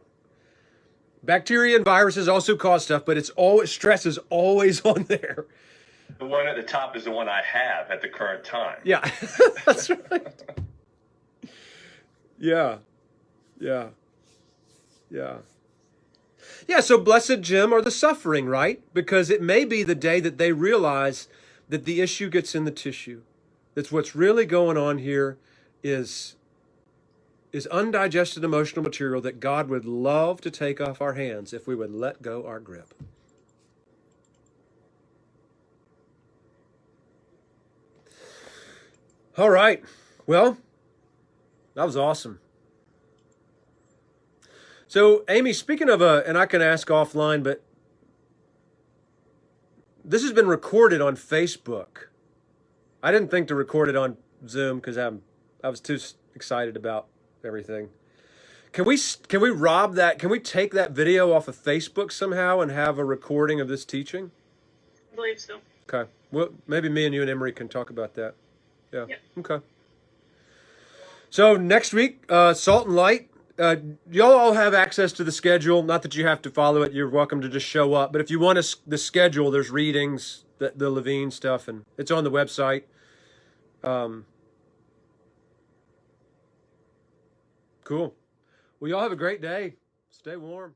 Bacteria and viruses also cause stuff, but stress is always on there. The one at the top is the one I have at the current time. Yeah, that's right. Yeah. Yeah, so blessed Jim are the suffering, right? Because it may be the day that they realize that the issue gets in the tissue. That's what's really going on here is undigested emotional material that God would love to take off our hands if we would let go our grip. All right. Well, that was awesome. So, Amy, speaking of and I can ask offline, but this has been recorded on Facebook. I didn't think to record it on Zoom because I was too excited about everything. Can we rob that? Can we take that video off of Facebook somehow and have a recording of this teaching? I believe so. Okay. Well, maybe me and you and Emery can talk about that. Yeah. Yep. Okay. So next week, Salt and Light. Y'all all have access to the schedule. Not that you have to follow it. You're welcome to just show up. But if you want the schedule, there's readings, the Levine stuff, and it's on the website. Cool. Well, y'all have a great day. Stay warm.